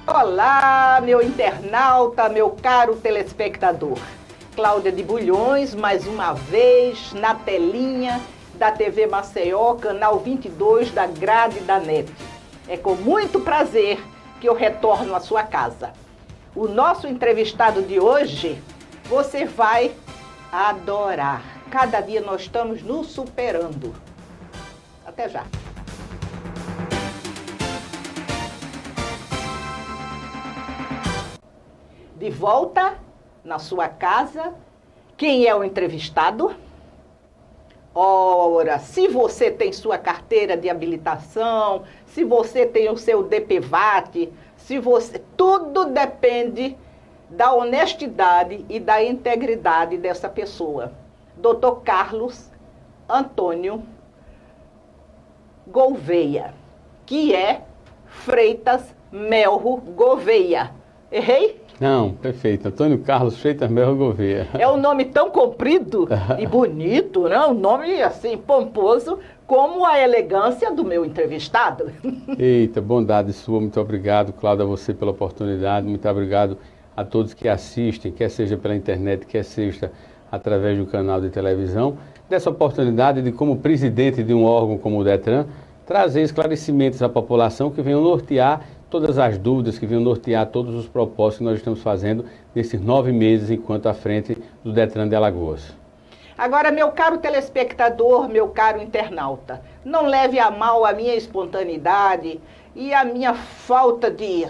Olá, meu internauta, meu caro telespectador. Cláudia de Bulhões, mais uma vez, na telinha da TV Maceió, canal 22 da grade da NET. É com muito prazer que eu retorno à sua casa. O nosso entrevistado de hoje, você vai adorar. Cada dia nós estamos nos superando. Até já. De volta na sua casa, quem é o entrevistado? Ora, se você tem sua carteira de habilitação, se você tem o seu DPVAT, tudo depende da honestidade e da integridade dessa pessoa. Dr. Carlos Antônio Gouveia, que é Freitas Melro Gouveia. Errei? Não, perfeito. Antônio Carlos Freitas Melro Gouveia. É um nome tão comprido e bonito, né? Um nome assim pomposo, como a elegância do meu entrevistado. Eita, bondade sua. Muito obrigado, Cláudia, a você pela oportunidade. Muito obrigado a todos que assistem, quer seja pela internet, quer seja através do canal de televisão, dessa oportunidade de, como presidente de um órgão como o DETRAN, trazer esclarecimentos à população que venham nortear todas as dúvidas, que venham nortear todos os propósitos que nós estamos fazendo nesses 9 meses enquanto à frente do DETRAN de Alagoas. Agora, meu caro telespectador, meu caro internauta, não leve a mal a minha espontaneidade e a minha falta de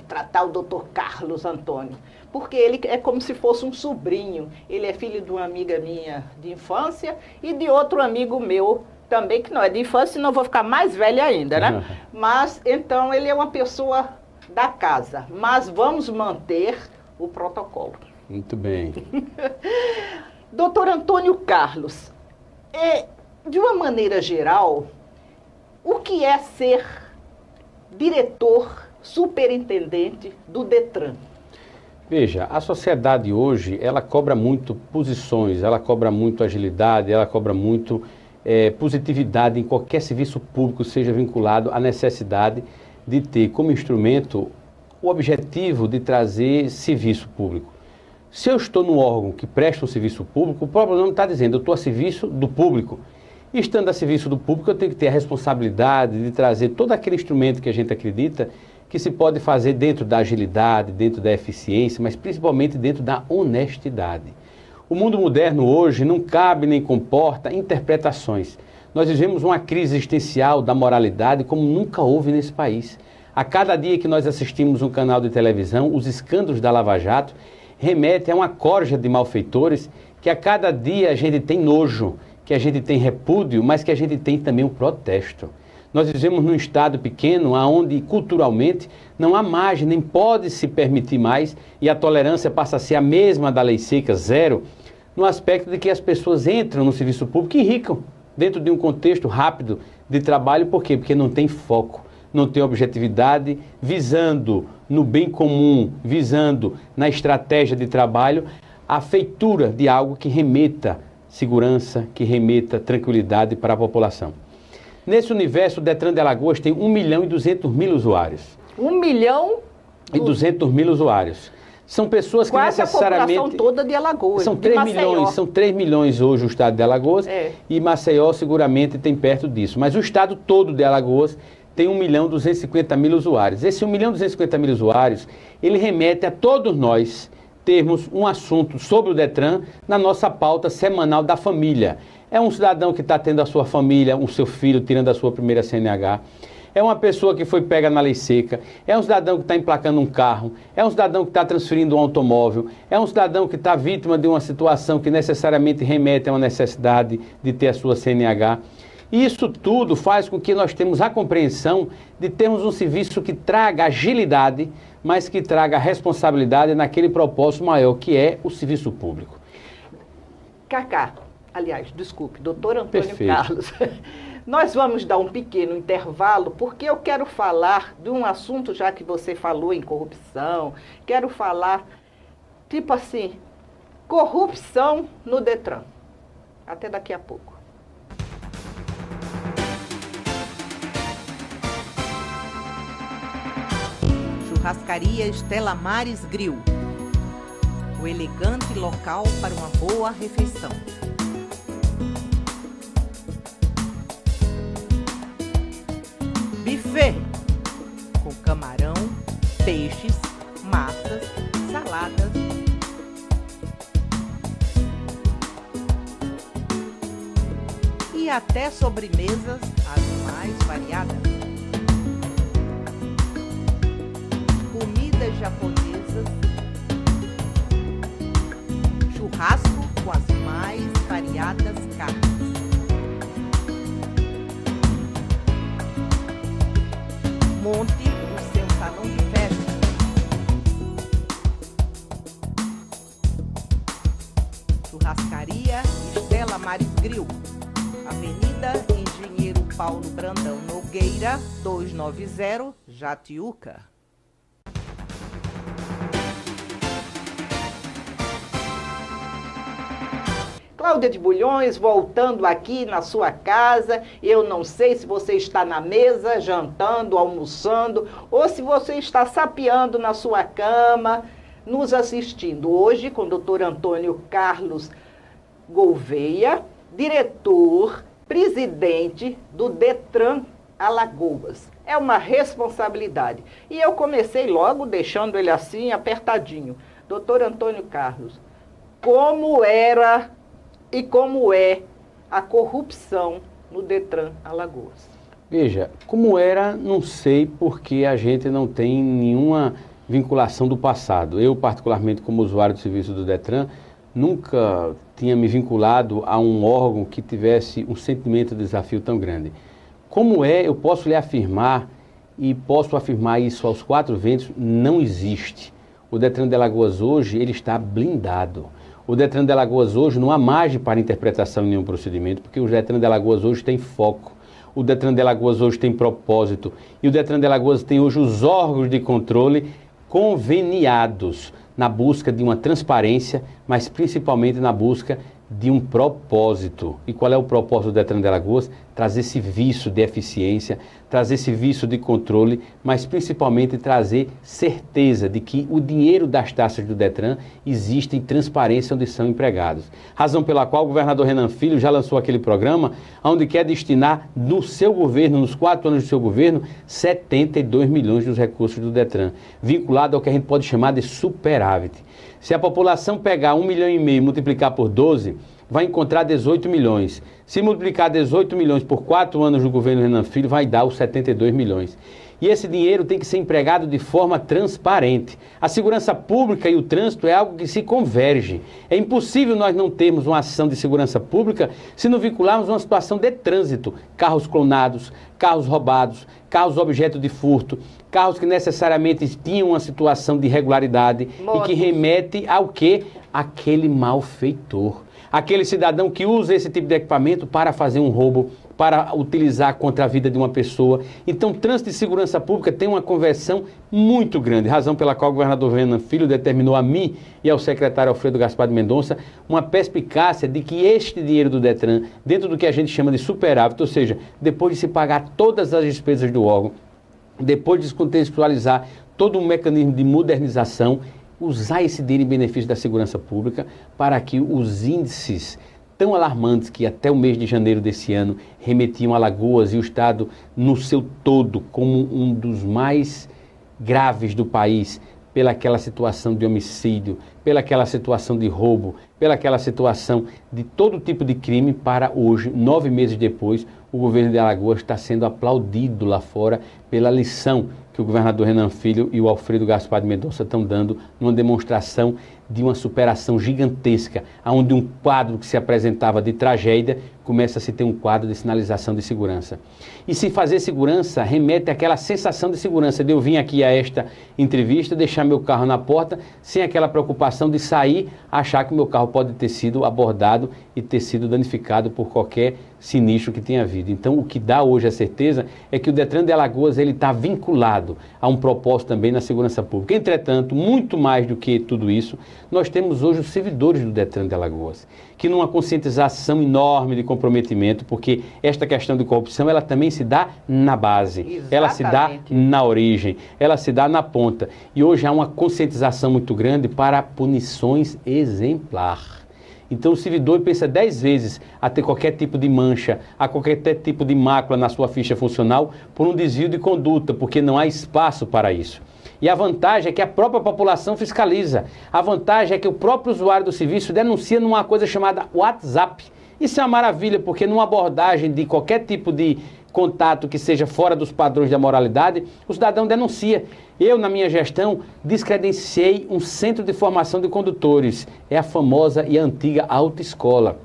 tratar o Dr. Carlos Antônio, porque ele é como se fosse um sobrinho. Ele é filho de uma amiga minha de infância e de outro amigo meu também, que não é de infância, senão eu vou ficar mais velha ainda, né? Mas, então, ele é uma pessoa da casa. Mas vamos manter o protocolo. Muito bem. Doutor Antônio Carlos, de uma maneira geral, o que é ser diretor, superintendente do DETRAN? Veja, a sociedade hoje, ela cobra muito posições, ela cobra muito agilidade, ela cobra muito positividade em qualquer serviço público, seja vinculado à necessidade de ter como instrumento o objetivo de trazer serviço público. Se eu estou num órgão que presta um serviço público, o próprio nome está dizendo, eu estou a serviço do público. E estando a serviço do público, eu tenho que ter a responsabilidade de trazer todo aquele instrumento que a gente acredita que se pode fazer dentro da agilidade, dentro da eficiência, mas principalmente dentro da honestidade. O mundo moderno hoje não cabe nem comporta interpretações. Nós vivemos uma crise existencial da moralidade como nunca houve nesse país. A cada dia que nós assistimos um canal de televisão, os escândalos da Lava Jato remetem a uma corja de malfeitores que a cada dia a gente tem nojo, que a gente tem repúdio, mas que a gente tem também um protesto. Nós vivemos num estado pequeno, onde culturalmente não há margem, nem pode se permitir mais, e a tolerância passa a ser a mesma da lei seca, zero, no aspecto de que as pessoas entram no serviço público e enricam dentro de um contexto rápido de trabalho. Por quê? Porque não tem foco, não tem objetividade, visando no bem comum, visando na estratégia de trabalho, a feitura de algo que remeta segurança, que remeta tranquilidade para a população. Nesse universo, o DETRAN de Alagoas tem 1.200.000 usuários. 1.200.000 usuários. São pessoas que quase necessariamente... a população toda de Alagoas, são 3 milhões, são 3 milhões hoje o estado de Alagoas, e Maceió seguramente tem perto disso. Mas o estado todo de Alagoas tem 1.250.000 usuários. Esse 1.250.000 usuários, ele remete a todos nós termos um assunto sobre o DETRAN na nossa pauta semanal da família. É um cidadão que está tendo a sua família, o seu filho tirando a sua primeira CNH. É uma pessoa que foi pega na lei seca, é um cidadão que está emplacando um carro, é um cidadão que está transferindo um automóvel, é um cidadão que está vítima de uma situação que necessariamente remete a uma necessidade de ter a sua CNH. Isso tudo faz com que nós tenhamos a compreensão de termos um serviço que traga agilidade, mas que traga responsabilidade naquele propósito maior, que é o serviço público. Cacá, aliás, desculpe, doutor Antônio Perfeito. Carlos. Nós vamos dar um pequeno intervalo, porque eu quero falar de um assunto, já que você falou em corrupção, quero falar, tipo assim, corrupção no DETRAN. Até daqui a pouco. Churrascaria Estela Maris Grill. O elegante local para uma boa refeição. Buffet com camarão, peixes, massas, saladas. E até sobremesas as mais variadas. Comidas japonesas, churrasco com as mais variadas carnes. Monte o seu salão de festa. Churrascaria Estela Maris Grill. Avenida Engenheiro Paulo Brandão Nogueira, 290, Jatiuca. Cláudia de Bulhões, voltando aqui na sua casa. Eu não sei se você está na mesa, jantando, almoçando, ou se você está sapeando na sua cama, nos assistindo. Hoje com o Dr. Antônio Carlos Gouveia, diretor, presidente do Detran Alagoas. É uma responsabilidade. E eu comecei logo deixando ele assim, apertadinho. Doutor Antônio Carlos, como era e como é a corrupção no Detran Alagoas? Veja, como era, não sei, porque a gente não tem nenhuma vinculação do passado. Eu, particularmente, como usuário do serviço do Detran, nunca tinha me vinculado a um órgão que tivesse um sentimento de desafio tão grande. Como é, eu posso lhe afirmar, e posso afirmar isso aos quatro ventos, não existe. O Detran de Alagoas hoje, ele está blindado. O Detran de Alagoas hoje não há margem para interpretação em nenhum procedimento, porque o Detran de Alagoas hoje tem foco. O Detran de Alagoas hoje tem propósito. E o Detran de Alagoas tem hoje os órgãos de controle conveniados na busca de uma transparência, mas principalmente na busca de um propósito. E qual é o propósito do Detran de Alagoas? Trazer serviço de eficiência, trazer serviço de controle, mas principalmente trazer certeza de que o dinheiro das taxas do Detran existe em transparência onde são empregados. Razão pela qual o governador Renan Filho já lançou aquele programa onde quer destinar no seu governo, nos 4 anos do seu governo, 72 milhões dos recursos do Detran, vinculado ao que a gente pode chamar de superávit. Se a população pegar 1,5 milhão e multiplicar por 12, vai encontrar 18 milhões. Se multiplicar 18 milhões por 4 anos do governo Renan Filho, vai dar os 72 milhões. E esse dinheiro tem que ser empregado de forma transparente. A segurança pública e o trânsito é algo que se converge. É impossível nós não termos uma ação de segurança pública se não vincularmos uma situação de trânsito. Carros clonados, carros roubados, carros objeto de furto, carros que necessariamente tinham uma situação de irregularidade e que remete ao quê? Aquele malfeitor. Aquele cidadão que usa esse tipo de equipamento para fazer um roubo, para utilizar contra a vida de uma pessoa. Então, trânsito e segurança pública tem uma conversão muito grande, razão pela qual o governador Renan Filho determinou a mim e ao secretário Alfredo Gaspar de Mendonça uma perspicácia de que este dinheiro do Detran, dentro do que a gente chama de superávit, ou seja, depois de se pagar todas as despesas do órgão, depois de descontextualizar todo um mecanismo de modernização, usar esse dinheiro em benefício da segurança pública para que os índices tão alarmantes que até o mês de janeiro desse ano remetiam Alagoas e o Estado no seu todo como um dos mais graves do país, pelaquela situação de homicídio, pelaquela situação de roubo, pelaquela situação de todo tipo de crime, para hoje, 9 meses depois, o governo de Alagoas está sendo aplaudido lá fora pela lição que o governador Renan Filho e o Alfredo Gaspar de Mendonça estão dando numa demonstração de uma superação gigantesca, onde um quadro que se apresentava de tragédia começa a se ter um quadro de sinalização de segurança. E se fazer segurança remete àquela sensação de segurança de eu vir aqui a esta entrevista, deixar meu carro na porta, sem aquela preocupação de sair, achar que o meu carro pode ter sido abordado e ter sido danificado por qualquer sinistro que tenha havido. Então, o que dá hoje a certeza é que o Detran de Alagoas ele está vinculado alinhado a um propósito também na segurança pública. Entretanto, muito mais do que tudo isso, nós temos hoje os servidores do Detran de Alagoas, que numa conscientização enorme de comprometimento, porque esta questão de corrupção, ela também se dá na base, Exatamente. ela se dá na origem, ela se dá na ponta. E hoje há uma conscientização muito grande para punições exemplar. Então o servidor pensa 10 vezes a ter qualquer tipo de mancha, a qualquer tipo de mácula na sua ficha funcional por um desvio de conduta, porque não há espaço para isso. E a vantagem é que a própria população fiscaliza. A vantagem é que o próprio usuário do serviço denuncia numa coisa chamada WhatsApp. Isso é uma maravilha, porque numa abordagem de qualquer tipo de contato que seja fora dos padrões da moralidade, o cidadão denuncia. Eu, na minha gestão, descredenciei um centro de formação de condutores. É a famosa e antiga autoescola.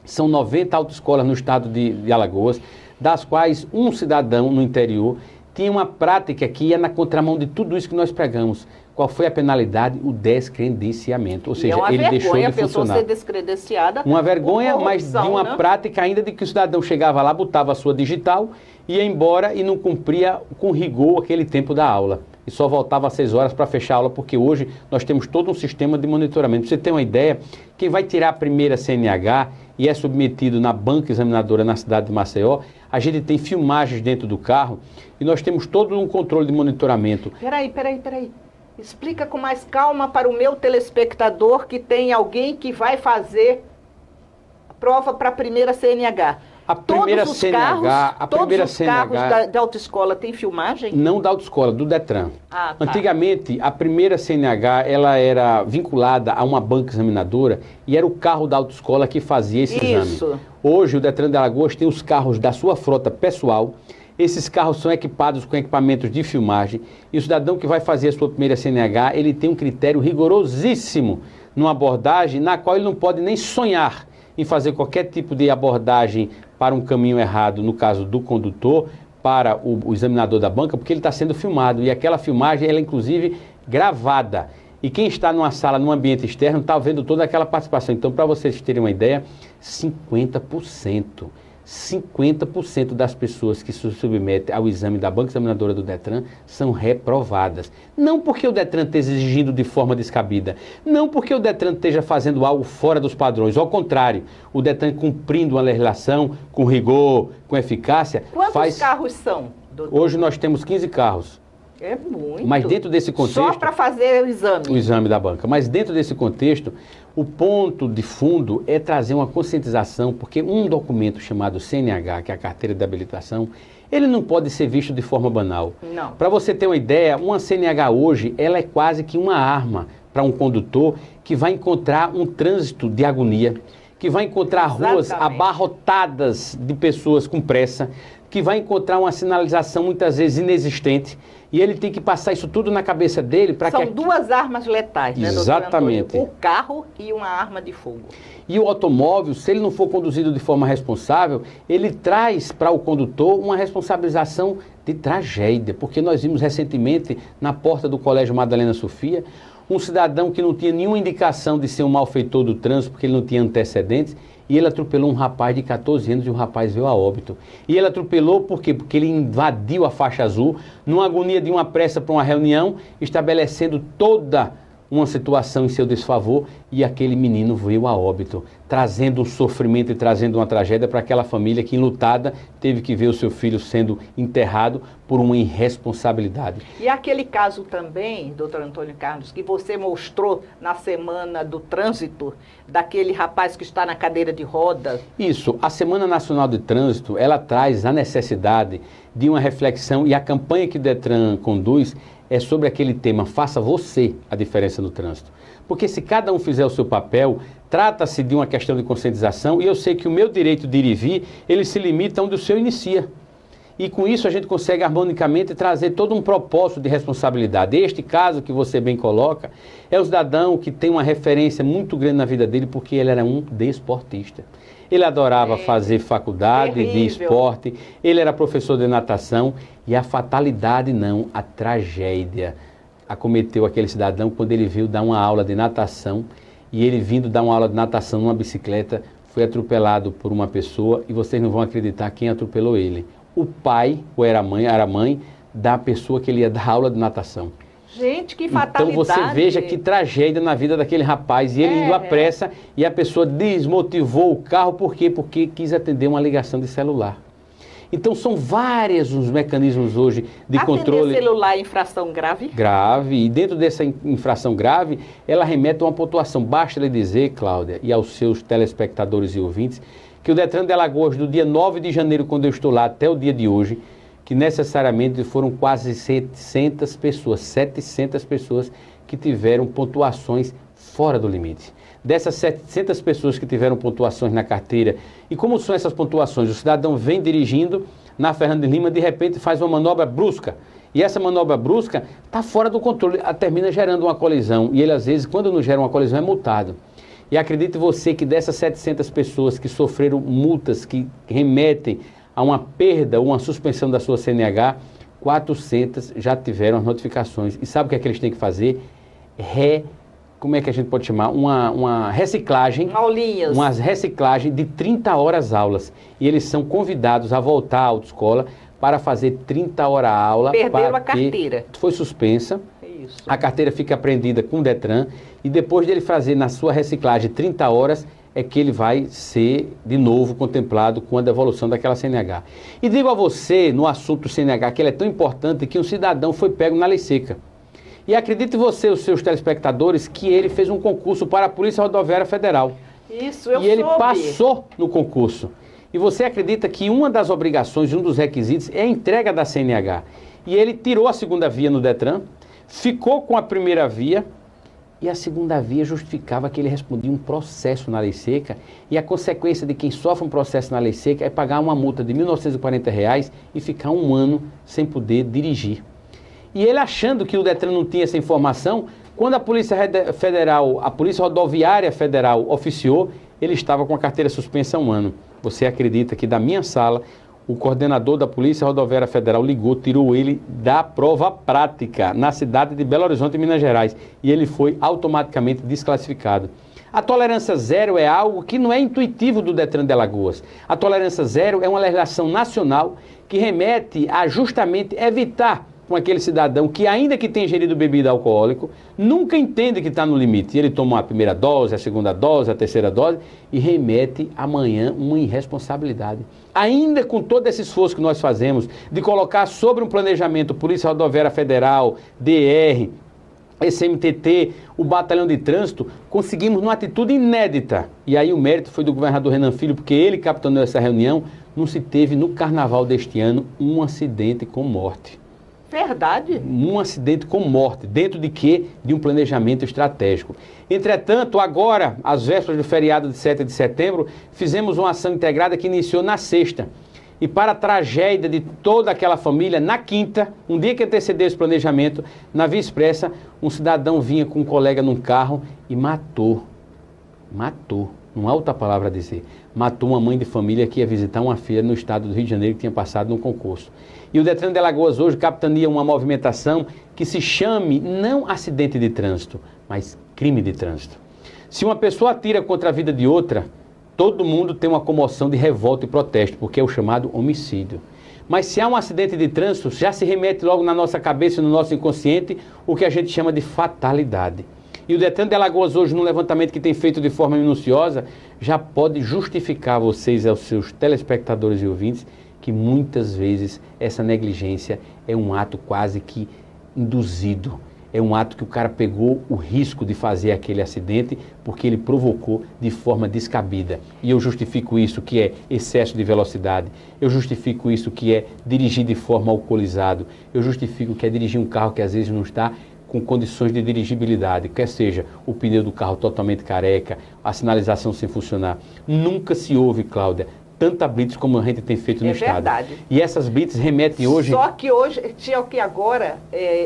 São 90 autoescolas no estado de Alagoas, das quais um cidadão no interior tinha uma prática que ia na contramão de tudo isso que nós pregamos. Qual foi a penalidade? O descredenciamento. Ou seja, ele deixou de funcionar. É uma vergonha a pessoa ser descredenciada. Uma vergonha, mas de uma, né, prática ainda de que o cidadão chegava lá, botava a sua digital, ia embora e não cumpria com rigor aquele tempo da aula. E só voltava às 6 horas para fechar a aula, porque hoje nós temos todo um sistema de monitoramento. Para você ter uma ideia, quem vai tirar a primeira CNH e é submetido na banca examinadora na cidade de Maceió, a gente tem filmagens dentro do carro e nós temos todo um controle de monitoramento. Peraí. Explica com mais calma para o meu telespectador que tem alguém que vai fazer a prova para a primeira CNH. A primeira CNH, todos os carros da autoescola tem filmagem? Não da autoescola, do Detran. Ah, tá. Antigamente, a primeira CNH, ela era vinculada a uma banca examinadora e era o carro da autoescola que fazia esse exame. Hoje, o Detran de Alagoas tem os carros da sua frota pessoal. Esses carros são equipados com equipamentos de filmagem e o cidadão que vai fazer a sua primeira CNH, ele tem um critério rigorosíssimo numa abordagem na qual ele não pode nem sonhar em fazer qualquer tipo de abordagem para um caminho errado, no caso do condutor, para o examinador da banca, porque ele está sendo filmado e aquela filmagem, ela é inclusive gravada. E quem está numa sala, num ambiente externo, está vendo toda aquela participação. Então, para vocês terem uma ideia, 50% das pessoas que se submetem ao exame da banca examinadora do Detran são reprovadas. Não porque o Detran esteja exigindo de forma descabida, não porque o Detran esteja fazendo algo fora dos padrões, ao contrário, o Detran cumprindo uma legislação com rigor, com eficácia. Quantos carros são, doutor? Hoje nós temos 15 carros. É muito. Mas dentro desse contexto... Só para fazer o exame. O exame da banca. Mas dentro desse contexto, o ponto de fundo é trazer uma conscientização, porque um documento chamado CNH, que é a carteira de habilitação, ele não pode ser visto de forma banal. Não. Para você ter uma ideia, uma CNH hoje, ela é quase que uma arma para um condutor que vai encontrar um trânsito de agonia, que vai encontrar ruas abarrotadas de pessoas com pressa, que vai encontrar uma sinalização muitas vezes inexistente, e ele tem que passar isso tudo na cabeça dele para que... São duas armas letais, né, doutor Exatamente. Antônio? O carro e uma arma de fogo. E o automóvel, se ele não for conduzido de forma responsável, ele traz para o condutor uma responsabilização de tragédia, porque nós vimos recentemente na porta do Colégio Madalena Sofia, um cidadão que não tinha nenhuma indicação de ser um malfeitor do trânsito, porque ele não tinha antecedentes, e ele atropelou um rapaz de 14 anos e o rapaz veio a óbito. E ele atropelou por quê? Porque ele invadiu a faixa azul, numa agonia de uma pressa para uma reunião, estabelecendo toda uma situação em seu desfavor, e aquele menino veio a óbito, trazendo um sofrimento e trazendo uma tragédia para aquela família que, enlutada, teve que ver o seu filho sendo enterrado por uma irresponsabilidade. E aquele caso também, doutor Antônio Carlos, que você mostrou na Semana do Trânsito, daquele rapaz que está na cadeira de rodas. Isso, a Semana Nacional de Trânsito, ela traz a necessidade de uma reflexão, e a campanha que o Detran conduz é sobre aquele tema, faça você a diferença no trânsito. Porque se cada um fizer o seu papel, trata-se de uma questão de conscientização, e eu sei que o meu direito de ir e vir, ele se limita onde o seu inicia. E com isso a gente consegue harmonicamente trazer todo um propósito de responsabilidade. Este caso que você bem coloca, é o cidadão que tem uma referência muito grande na vida dele, porque ele era um desportista. Ele adorava fazer faculdade de esporte, ele era professor de natação, e a fatalidade não, a tragédia acometeu aquele cidadão quando ele veio dar uma aula de natação, e ele vindo dar uma aula de natação numa bicicleta, foi atropelado por uma pessoa, e vocês não vão acreditar quem atropelou ele. O pai, ou era a mãe, da pessoa que ele ia dar aula de natação. Gente, que fatalidade. Então você veja que tragédia na vida daquele rapaz. E ele indo à pressa e a pessoa desmotivou o carro. Por quê? Porque quis atender uma ligação de celular. Então são vários os mecanismos hoje de controle. Atender celular é infração grave? Grave. E dentro dessa infração grave, ela remete a uma pontuação. Basta lhe dizer, Cláudia, e aos seus telespectadores e ouvintes, que o Detran de Alagoas, do dia 9 de janeiro, quando eu estou lá, até o dia de hoje, que necessariamente foram quase 700 pessoas que tiveram pontuações fora do limite. Dessas 700 pessoas que tiveram pontuações na carteira, e como são essas pontuações? O cidadão vem dirigindo na Fernando de Lima, de repente faz uma manobra brusca, e essa manobra brusca está fora do controle, termina gerando uma colisão, e ele às vezes, quando não gera uma colisão, é multado. E acredite você que dessas 700 pessoas que sofreram multas que remetem a uma perda ou uma suspensão da sua CNH, 400 já tiveram as notificações. E sabe o que é que eles têm que fazer? Como é que a gente pode chamar? Uma reciclagem. Aulinhas. Uma reciclagem de 30 horas aulas. E eles são convidados a voltar à autoescola para fazer 30 horas aula. Perderam a carteira. Foi suspensa. Isso. A carteira fica apreendida com o Detran. E depois dele fazer na sua reciclagem 30 horas, é que ele vai ser, de novo, contemplado com a devolução daquela CNH. E digo a você, no assunto CNH, que ele é tão importante que um cidadão foi pego na lei seca. E acredite você, os seus telespectadores, que ele fez um concurso para a Polícia Rodoviária Federal. Isso, eu soube. E ele passou no concurso. E você acredita que uma das obrigações, um dos requisitos, é a entrega da CNH. E ele tirou a segunda via no Detran, ficou com a primeira via, e a segunda via justificava que ele respondia um processo na lei seca, e a consequência de quem sofre um processo na lei seca é pagar uma multa de R$ 1.940 e ficar um ano sem poder dirigir. E ele achando que o Detran não tinha essa informação, quando a Polícia Federal, a Polícia Rodoviária Federal oficiou, ele estava com a carteira suspensa há um ano. Você acredita que da minha sala, o coordenador da Polícia Rodoviária Federal ligou, tirou ele da prova prática na cidade de Belo Horizonte, Minas Gerais, e ele foi automaticamente desclassificado. A tolerância zero é algo que não é intuitivo do Detran de Alagoas. A tolerância zero é uma legislação nacional que remete a justamente evitar com aquele cidadão que, ainda que tenha ingerido bebida alcoólica, nunca entende que está no limite. Ele toma a primeira dose, a segunda dose, a terceira dose e remete amanhã uma irresponsabilidade. Ainda com todo esse esforço que nós fazemos de colocar sobre um planejamento Polícia Rodoviária Federal, DR, SMTT, o Batalhão de Trânsito, conseguimos uma atitude inédita. E aí o mérito foi do governador Renan Filho, porque ele capitaneou essa reunião. Não se teve no carnaval deste ano um acidente com morte. Verdade. Um acidente com morte, dentro de quê? De um planejamento estratégico. Entretanto, agora, às vésperas do feriado de 7 de setembro, fizemos uma ação integrada que iniciou na sexta. E para a tragédia de toda aquela família, na quinta, um dia que antecedeu esse planejamento, na Via Expressa, um cidadão vinha com um colega num carro e matou, não há outra palavra a dizer, matou uma mãe de família que ia visitar uma filha no estado do Rio de Janeiro que tinha passado num concurso. E o Detran de Alagoas hoje capitania uma movimentação que se chame não acidente de trânsito, mas crime de trânsito. Se uma pessoa atira contra a vida de outra, todo mundo tem uma comoção de revolta e protesto, porque é o chamado homicídio. Mas se há um acidente de trânsito, já se remete logo na nossa cabeça e no nosso inconsciente o que a gente chama de fatalidade. E o Detran de Alagoas hoje, num levantamento que tem feito de forma minuciosa, já pode justificar a vocês, aos seus telespectadores e ouvintes, que muitas vezes essa negligência é um ato quase que induzido. É um ato que o cara pegou o risco de fazer aquele acidente porque ele provocou de forma descabida. E eu justifico isso que é excesso de velocidade. Eu justifico isso que é dirigir de forma alcoolizado. Eu justifico que é dirigir um carro que às vezes não está com condições de dirigibilidade, quer seja o pneu do carro totalmente careca, a sinalização sem funcionar. Nunca se ouve, Cláudia, tanta blitz como a gente tem feito no estado. É verdade. E essas blitz remetem hoje... Só que hoje, agora,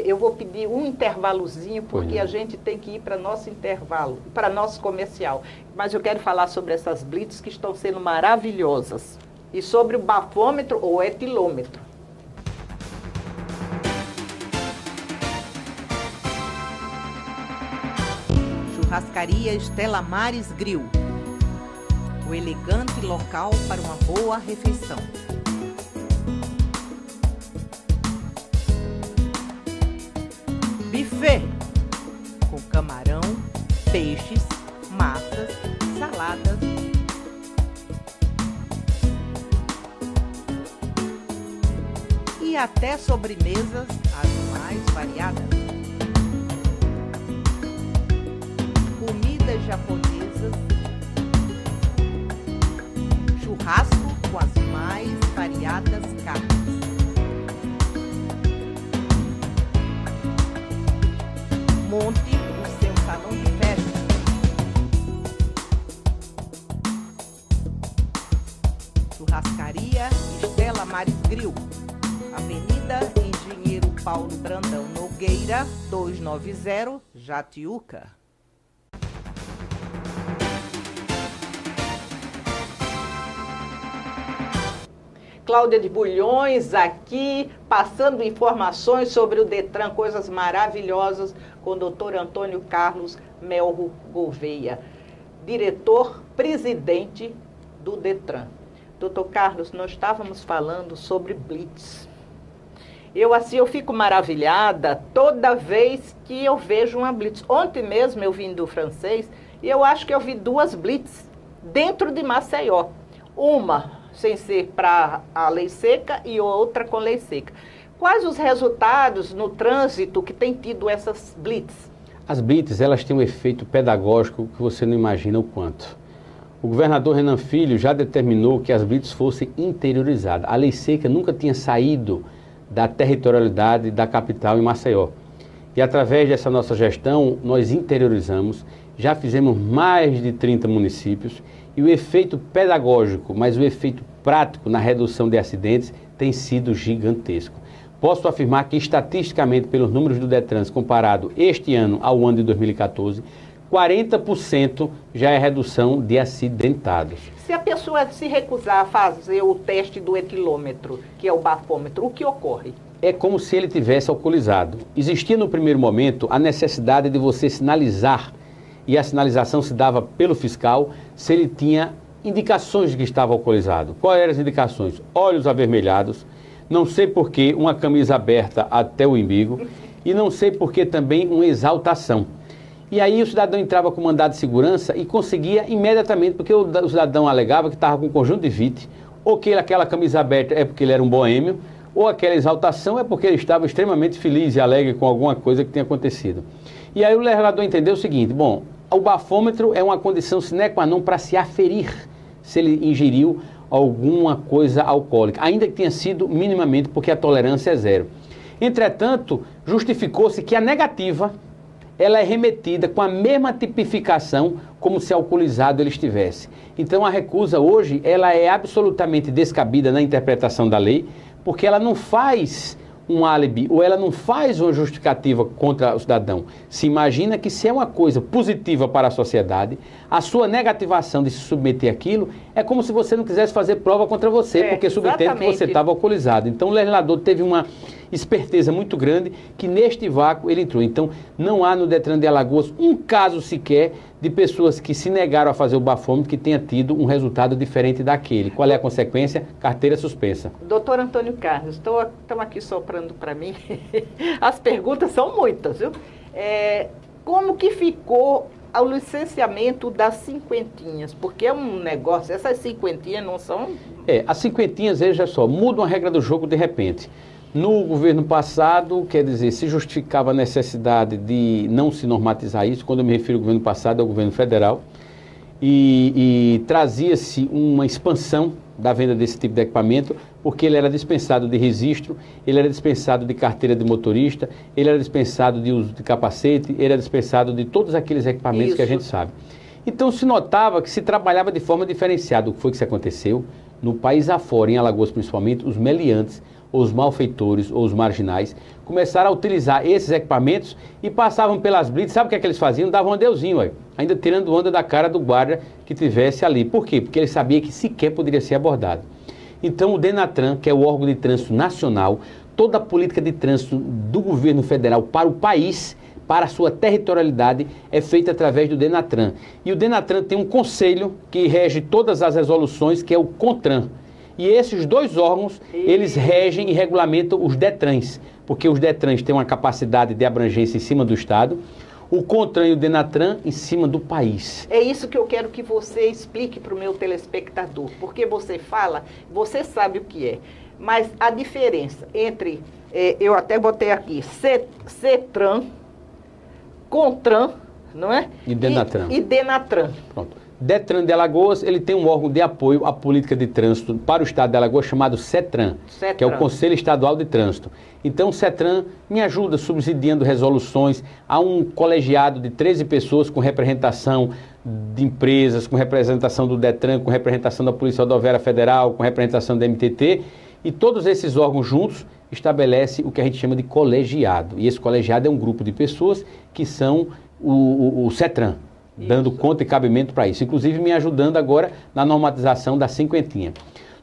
eu vou pedir um intervalozinho, porque a gente tem que ir para nosso intervalo, para nosso comercial. Mas eu quero falar sobre essas blitz que estão sendo maravilhosas. E sobre o bafômetro ou etilômetro. Churrascaria Estela Maris Grill. O elegante local para uma boa refeição. buffet com camarão, peixes, massas, saladas e até sobremesas as mais variadas. Comidas japonesas, churrasco com as mais variadas carnes. Monte o seu salão de festa. Churrascaria Estela Maris Grill, Avenida Engenheiro Paulo Brandão Nogueira, 290, Jatiuca. Cláudia de Bulhões aqui, passando informações sobre o Detran, coisas maravilhosas, com o doutor Antônio Carlos Melro Gouveia, diretor-presidente do Detran. Doutor Carlos, nós estávamos falando sobre blitz. Eu fico maravilhada toda vez que eu vejo uma blitz. Ontem mesmo eu vim do francês e eu acho que eu vi 2 blitz dentro de Maceió. Uma sem ser para a lei seca e outra com lei seca. Quais os resultados no trânsito que tem tido essas blitz? As blitz, elas têm um efeito pedagógico que você não imagina o quanto. O governador Renan Filho já determinou que as blitz fossem interiorizadas. A lei seca nunca tinha saído da territorialidade da capital em Maceió. E através dessa nossa gestão, nós interiorizamos, já fizemos mais de 30 municípios e o efeito pedagógico, mas o efeito prático na redução de acidentes tem sido gigantesco. Posso afirmar que, estatisticamente, pelos números do Detran, comparado este ano ao ano de 2014, 40% já é redução de acidentados. Se a pessoa se recusar a fazer o teste do etilômetro, que é o bafômetro, o que ocorre? É como se ele tivesse alcoolizado. Existia no primeiro momento a necessidade de você sinalizar, e a sinalização se dava pelo fiscal se ele tinha indicações de que estava alcoolizado. Quais eram as indicações? Olhos avermelhados, não sei por que uma camisa aberta até o umbigo e não sei por que também uma exaltação. E aí o cidadão entrava com mandado de segurança e conseguia imediatamente, porque o cidadão alegava que estava com um conjunto de vite, ou que aquela camisa aberta é porque ele era um boêmio, ou aquela exaltação é porque ele estava extremamente feliz e alegre com alguma coisa que tinha acontecido. E aí o legislador entendeu o seguinte: bom, o bafômetro é uma condição sine qua non para se aferir se ele ingeriu alguma coisa alcoólica, ainda que tenha sido minimamente, porque a tolerância é 0. Entretanto, justificou-se que a negativa ela é remetida com a mesma tipificação como se alcoolizado ele estivesse. Então a recusa hoje ela é absolutamente descabida na interpretação da lei, porque ela não faz um álibi ou ela não faz uma justificativa contra o cidadão. Se imagina que se é uma coisa positiva para a sociedade, a sua negativação de se submeter àquilo é como se você não quisesse fazer prova contra você, porque submetendo que você estava alcoolizado. Então o legislador teve uma esperteza muito grande que neste vácuo ele entrou. Então não há no Detran de Alagoas um caso sequer de pessoas que se negaram a fazer o bafômetro que tenha tido um resultado diferente daquele. Qual é a consequência? Carteira suspensa. Doutor Antônio Carlos, estão aqui soprando para mim. As perguntas são muitas, viu? Como que ficou o licenciamento das cinquentinhas? Porque é um negócio, essas cinquentinhas não são... As cinquentinhas, veja só, mudam a regra do jogo de repente. No governo passado, quer dizer, se justificava a necessidade de não se normatizar isso. Quando eu me refiro ao governo passado, é o governo federal, e trazia-se uma expansão da venda desse tipo de equipamento, porque ele era dispensado de registro, ele era dispensado de carteira de motorista, ele era dispensado de uso de capacete, ele era dispensado de todos aqueles equipamentos que a gente sabe. Então se notava que se trabalhava de forma diferenciada. O que foi que se aconteceu? No país afora, em Alagoas principalmente, os meliantes, os malfeitores ou os marginais começaram a utilizar esses equipamentos e passavam pelas blitz. Sabe o que eles faziam? Davam um adeuzinho, ainda tirando onda da cara do guarda que tivesse ali. Por quê? Porque ele sabia que sequer poderia ser abordado. Então o Denatran, que é o órgão de trânsito nacional, toda a política de trânsito do governo federal para o país, para a sua territorialidade, é feita através do Denatran. E o Denatran tem um conselho que rege todas as resoluções, que é o CONTRAN. E esses dois órgãos, eles regem e regulamentam os DETRANs, porque os DETRANs têm uma capacidade de abrangência em cima do Estado, o CONTRAN e o DENATRAN em cima do país. É isso que eu quero que você explique para o meu telespectador, porque você fala, você sabe o que é, mas a diferença entre, eu até botei aqui, CETRAN, CONTRAN, não é? E DENATRAN. E DENATRAN. Pronto. DETRAN de Alagoas, ele tem um órgão de apoio à política de trânsito para o Estado de Alagoas chamado CETRAN, que é o Conselho Estadual de Trânsito. Então, o CETRAN me ajuda subsidiando resoluções. Há um colegiado de 13 pessoas com representação de empresas, com representação do DETRAN, com representação da Polícia Rodoviária Federal, com representação da MTT, e todos esses órgãos juntos estabelecem o que a gente chama de colegiado. E esse colegiado é um grupo de pessoas que são o CETRAN. Dando conta e cabimento para isso, inclusive me ajudando agora na normatização da cinquentinha.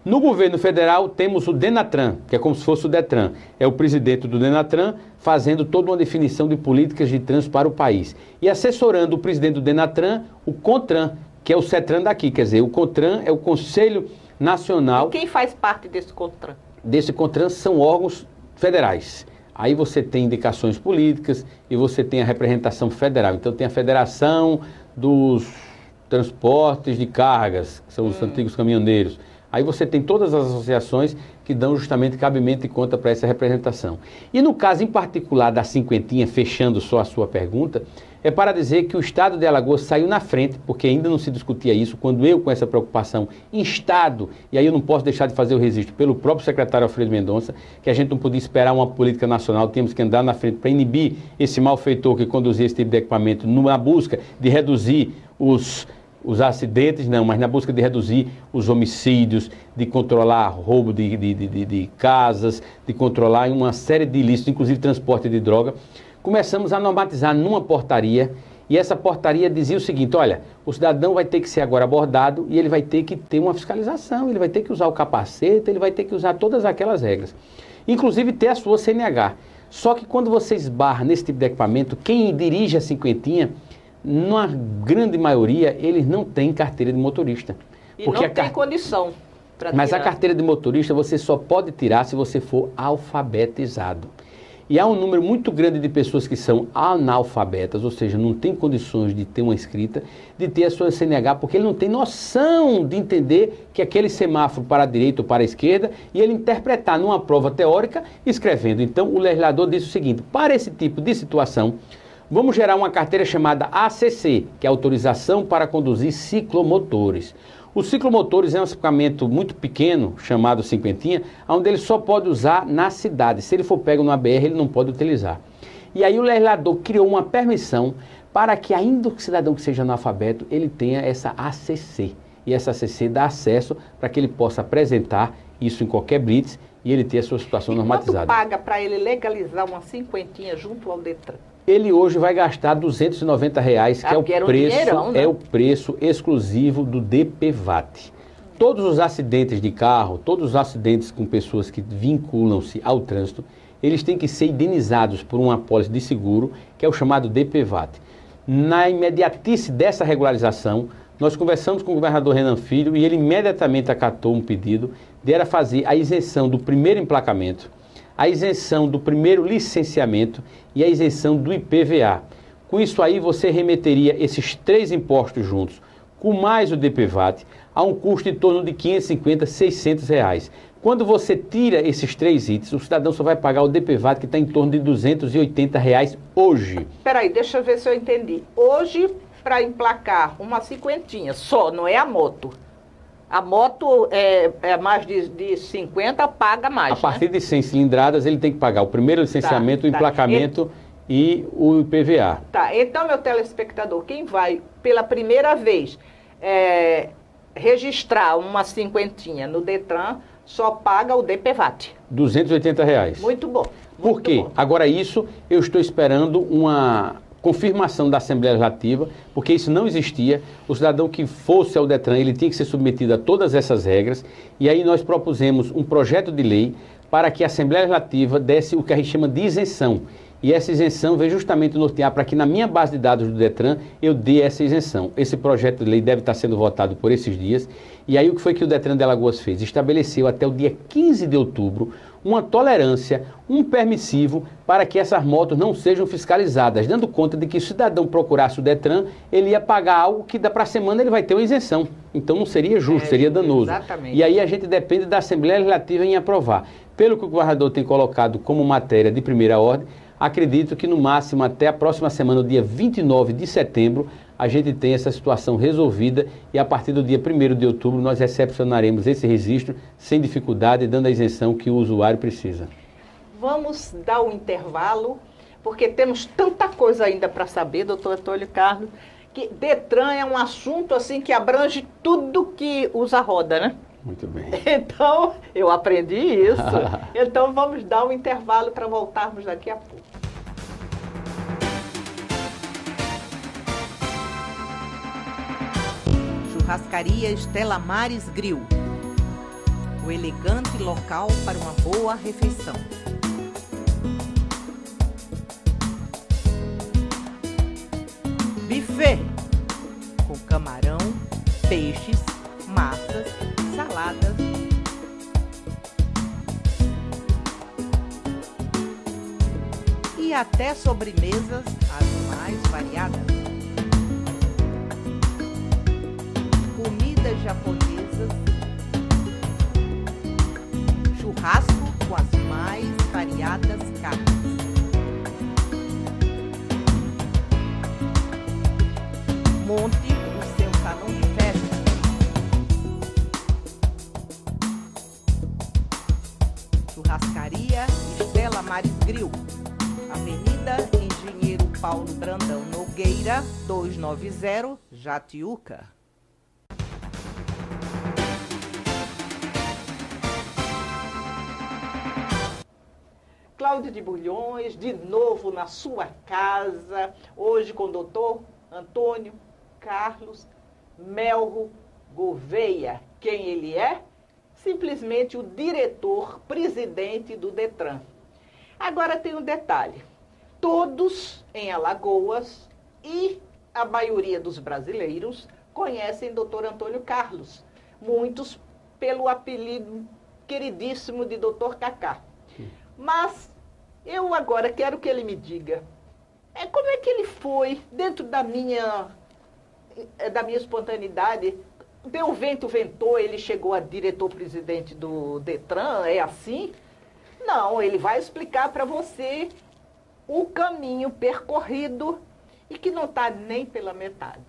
No governo federal temos o DENATRAN, que é como se fosse o DETRAN. É o presidente do DENATRAN fazendo toda uma definição de políticas de trânsito para o país. E assessorando o presidente do DENATRAN, o CONTRAN, que é o CETRAN daqui, quer dizer, o CONTRAN é o Conselho Nacional. E quem faz parte desse CONTRAN? Desse CONTRAN são órgãos federais. Aí você tem indicações políticas e você tem a representação federal. Então tem a Federação dos Transportes de Cargas, que são os antigos caminhoneiros. Aí você tem todas as associações que dão justamente cabimento e conta para essa representação. E no caso em particular da cinquentinha, fechando só a sua pergunta, é para dizer que o Estado de Alagoas saiu na frente, porque ainda não se discutia isso, quando eu com essa preocupação instado, e aí eu não posso deixar de fazer o registro pelo próprio secretário Alfredo Mendonça, que a gente não podia esperar uma política nacional, tínhamos que andar na frente para inibir esse malfeitor que conduzia esse tipo de equipamento na busca de reduzir os acidentes, não, mas na busca de reduzir os homicídios, de controlar roubo de casas, de controlar uma série de ilícitos, inclusive transporte de droga. Começamos a normatizar numa portaria, e essa portaria dizia o seguinte: olha, o cidadão vai ter que ser agora abordado e ele vai ter que ter uma fiscalização, ele vai ter que usar o capacete, ele vai ter que usar todas aquelas regras, inclusive ter a sua CNH. Só que quando você esbarra nesse tipo de equipamento, quem dirige a cinquentinha, na grande maioria, eles não têm carteira de motorista. E porque não tem condição para tirar. Mas a carteira de motorista você só pode tirar se você for alfabetizado. E há um número muito grande de pessoas que são analfabetas, ou seja, não tem condições de ter uma escrita, de ter a sua CNH, porque ele não tem noção de entender que aquele semáforo para a direita ou para a esquerda, e ele interpretar numa prova teórica, escrevendo. Então, o legislador disse o seguinte: para esse tipo de situação, vamos gerar uma carteira chamada ACC, que é Autorização para Conduzir Ciclomotores. Os ciclomotores é um equipamento muito pequeno, chamado cinquentinha, onde ele só pode usar na cidade. Se ele for pego numa BR, ele não pode utilizar. E aí o legislador criou uma permissão para que, ainda que o cidadão que seja analfabeto, ele tenha essa ACC. E essa ACC dá acesso para que ele possa apresentar isso em qualquer blitz e ele ter a sua situação normatizada. Quanto paga para ele legalizar uma cinquentinha junto ao DETRAN? Ele hoje vai gastar R$290, que é o preço exclusivo do DPVAT. Todos os acidentes de carro, todos os acidentes com pessoas que vinculam-se ao trânsito, eles têm que ser indenizados por uma apólice de seguro, que é o chamado DPVAT. Na imediatice dessa regularização, nós conversamos com o governador Renan Filho e ele imediatamente acatou um pedido de fazer a isenção do primeiro emplacamento, a isenção do primeiro licenciamento e a isenção do IPVA. Com isso aí você remeteria esses três impostos juntos, com mais o DPVAT, a um custo em torno de R$550, R$600. Quando você tira esses três itens, o cidadão só vai pagar o DPVAT, que está em torno de R$280 hoje. Espera aí, deixa eu ver se eu entendi. Hoje, para emplacar uma cinquentinha só, não é a moto. A moto é mais de 50, paga mais, a partir de 100 cilindradas, ele tem que pagar o primeiro licenciamento, o emplacamento e o IPVA. Tá, então, meu telespectador, quem vai pela primeira vez registrar uma cinquentinha no DETRAN, só paga o DPVAT. R$280. Muito bom. Por quê? Agora isso, eu estou esperando uma confirmação da Assembleia Legislativa, porque isso não existia. O cidadão que fosse ao DETRAN, ele tinha que ser submetido a todas essas regras, e aí nós propusemos um projeto de lei para que a Assembleia Legislativa desse o que a gente chama de isenção. E essa isenção veio justamente nortear para que na minha base de dados do Detran eu dê essa isenção. Esse projeto de lei deve estar sendo votado por esses dias. E aí o que foi que o Detran de Alagoas fez? Estabeleceu até o dia 15 de outubro uma tolerância, um permissivo para que essas motos não sejam fiscalizadas, dando conta de que se o cidadão procurasse o Detran, ele ia pagar algo que para a semana ele vai ter uma isenção. Então não seria justo, seria danoso. Exatamente. E aí a gente depende da Assembleia Legislativa em aprovar. Pelo que o governador tem colocado como matéria de primeira ordem, acredito que no máximo até a próxima semana, no dia 29 de setembro, a gente tem essa situação resolvida e a partir do dia 1º de outubro nós recepcionaremos esse registro sem dificuldade, dando a isenção que o usuário precisa. Vamos dar um intervalo, porque temos tanta coisa ainda para saber, doutor Antônio Carlos, que Detran é um assunto assim que abrange tudo que usa roda, né? Muito bem. Então, eu aprendi isso. Então, vamos dar um intervalo para voltarmos daqui a pouco. Churrascaria Estela Maris Grill. O elegante local para uma boa refeição. Buffet com camarão, peixes, massas, saladas. E até sobremesas as mais variadas. Comidas japonesas. Churrasco com as mais variadas carnes. Monte o seu salão de festa. Churrascaria Estela Maris Grill. Avenida Engenheiro Paulo Brandão Nogueira, 290, Jatiuca. Cláudio de Bulhões, de novo na sua casa, hoje com o doutor Antônio Carlos Melro Gouveia. Quem ele é? Simplesmente o diretor-presidente do Detran. Agora tem um detalhe. Todos em Alagoas e a maioria dos brasileiros conhecem doutor Antônio Carlos. Muitos pelo apelido queridíssimo de doutor Cacá. Mas eu agora quero que ele me diga como é que ele foi dentro da minha espontaneidade. Deu vento, ventou, ele chegou a diretor-presidente do Detran, é assim? Não, ele vai explicar para você o caminho percorrido e que não está nem pela metade.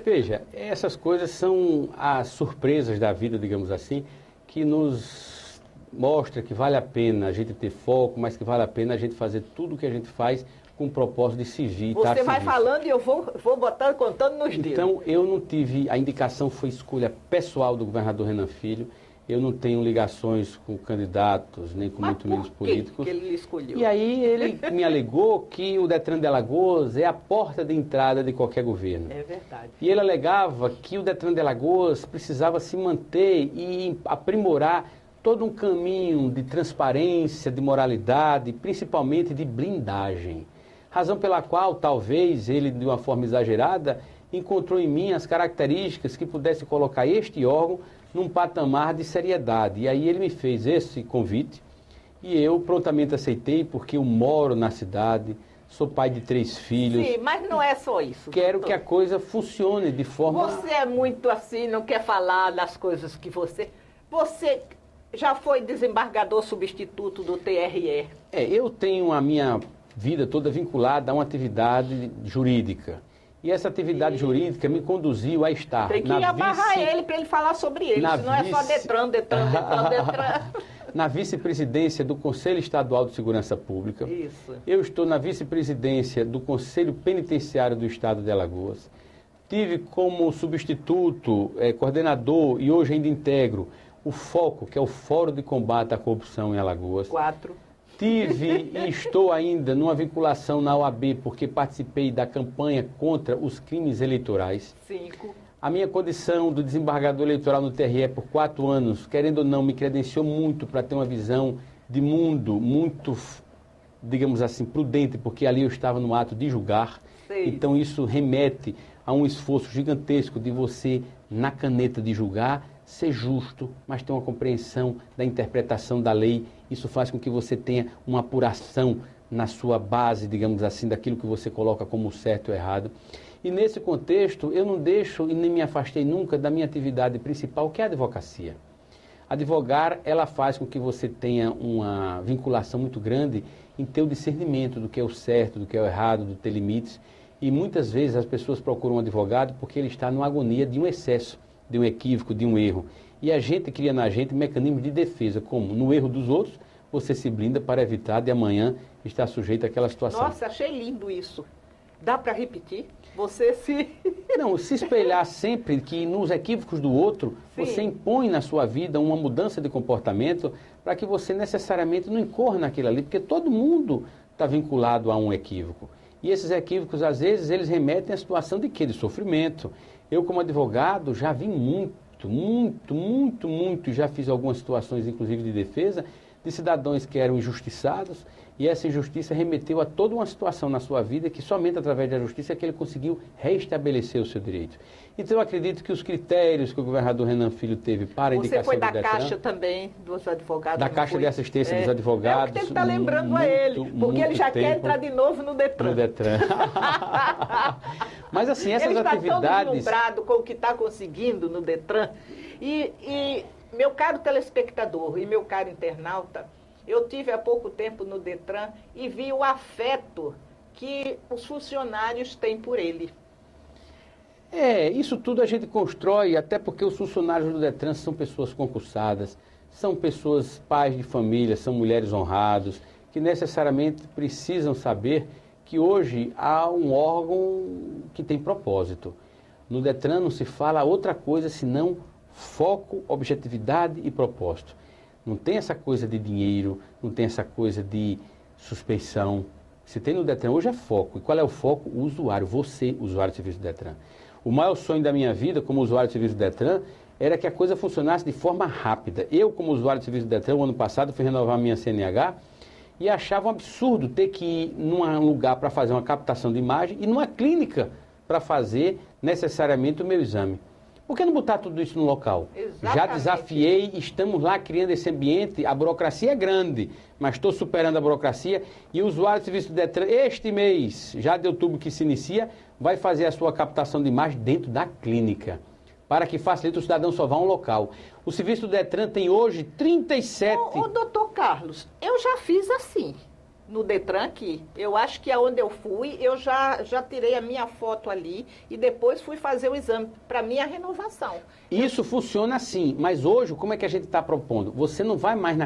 Veja, essas coisas são as surpresas da vida, digamos assim, que nos mostra que vale a pena a gente ter foco, mas que vale a pena a gente fazer tudo o que a gente faz com o propósito de servir. Você vai falando e eu vou botando, contando nos dedos. Então, eu não tive, a indicação foi escolha pessoal do governador Renan Filho. Eu não tenho ligações com candidatos, nem com muito menos políticos. Que ele escolheu? E aí ele me alegou que o Detran de Alagoas é a porta de entrada de qualquer governo. É verdade. E ele alegava que o Detran de Alagoas precisava se manter e aprimorar todo um caminho de transparência, de moralidade, principalmente de blindagem. Razão pela qual, talvez, ele, de uma forma exagerada, encontrou em mim as características que pudesse colocar este órgão num patamar de seriedade. E aí ele me fez esse convite e eu prontamente aceitei, porque eu moro na cidade, sou pai de 3 filhos. Sim, mas não é só isso. Quero que a coisa funcione de forma... Você é muito assim, não quer falar das coisas que você... Você já foi desembargador substituto do TRE. Eu tenho a minha vida toda vinculada a uma atividade jurídica. E essa atividade jurídica me conduziu a estar Tem que amarrar ele para ele falar sobre ele, senão é só Detran. Na vice-presidência do Conselho Estadual de Segurança Pública. Isso. Eu estou na vice-presidência do Conselho Penitenciário do Estado de Alagoas. Tive como substituto, coordenador e hoje ainda integro o FOCO, que é o Fórum de Combate à Corrupção em Alagoas. 4. Tive e estou ainda numa vinculação na OAB, porque participei da campanha contra os crimes eleitorais. 5. A minha condição do desembargador eleitoral no TRE por 4 anos, querendo ou não, me credenciou muito para ter uma visão de mundo muito digamos assim, prudente, porque ali eu estava no ato de julgar. Sei. Então isso remete a um esforço gigantesco de você, na caneta de julgar, ser justo, mas ter uma compreensão da interpretação da lei. Isso faz com que você tenha uma apuração na sua base, digamos assim, daquilo que você coloca como certo ou errado. E nesse contexto, eu não deixo e nem me afastei nunca da minha atividade principal, que é a advocacia. Advogar, ela faz com que você tenha uma vinculação muito grande em ter o discernimento do que é o certo, do que é o errado, do ter limites. E muitas vezes as pessoas procuram um advogado porque ele está numa agonia de um excesso, de um equívoco, de um erro. E a gente cria na gente mecanismos de defesa, como no erro dos outros, você se blinda para evitar de amanhã estar sujeito àquela situação. Nossa, achei lindo isso. Dá para repetir? Você se... Não, se espelhar sempre que nos equívocos do outro, Sim. Você impõe na sua vida uma mudança de comportamento para que você necessariamente não incorra naquilo ali, porque todo mundo está vinculado a um equívoco. E esses equívocos, às vezes, eles remetem à situação de quê? De sofrimento. Eu, como advogado, já vi muito, já fiz algumas situações, inclusive de defesa, de cidadãos que eram injustiçados, e essa injustiça remeteu a toda uma situação na sua vida que somente através da justiça é que ele conseguiu restabelecer o seu direito. Então eu acredito que os critérios que o governador Renan Filho teve para a indicação do Detran... Você foi da Caixa também, dos advogados? Da Caixa de Assistência dos Advogados. É o que tem que estar lembrando a ele, porque ele já quer entrar de novo no Detran. No Detran. Mas assim, essas atividades... Ele está tão deslumbrado com o que está conseguindo no Detran. E meu caro telespectador e meu caro internauta, eu tive há pouco tempo no Detran e vi o afeto que os funcionários têm por ele. Isso tudo a gente constrói, até porque os funcionários do Detran são pessoas concursadas, são pessoas pais de família, são mulheres honradas, que necessariamente precisam saber que hoje há um órgão que tem propósito. No Detran não se fala outra coisa senão foco, objetividade e propósito. Não tem essa coisa de dinheiro, não tem essa coisa de suspeição. Se tem no Detran hoje é foco. E qual é o foco? O usuário, você, usuário do serviço do Detran. O maior sonho da minha vida como usuário do serviço do Detran era que a coisa funcionasse de forma rápida. Eu, como usuário do serviço do Detran, o ano passado fui renovar a minha CNH e achava um absurdo ter que ir num lugar para fazer uma captação de imagem e numa clínica para fazer necessariamente o meu exame. Por que não botar tudo isso no local? Exatamente. Já desafiei, estamos lá criando esse ambiente, a burocracia é grande, mas estou superando a burocracia e o usuário do serviço do Detran, este mês, já de outubro que se inicia, vai fazer a sua captação de imagem dentro da clínica, para que facilite o cidadão só vá a um local. O serviço do Detran tem hoje 37... Ô, doutor Carlos, eu já fiz assim. No Detran aqui, eu acho que aonde eu fui, eu já tirei a minha foto ali e depois fui fazer o exame para minha renovação. Isso funciona assim, mas hoje, como é que a gente está propondo? Você não vai mais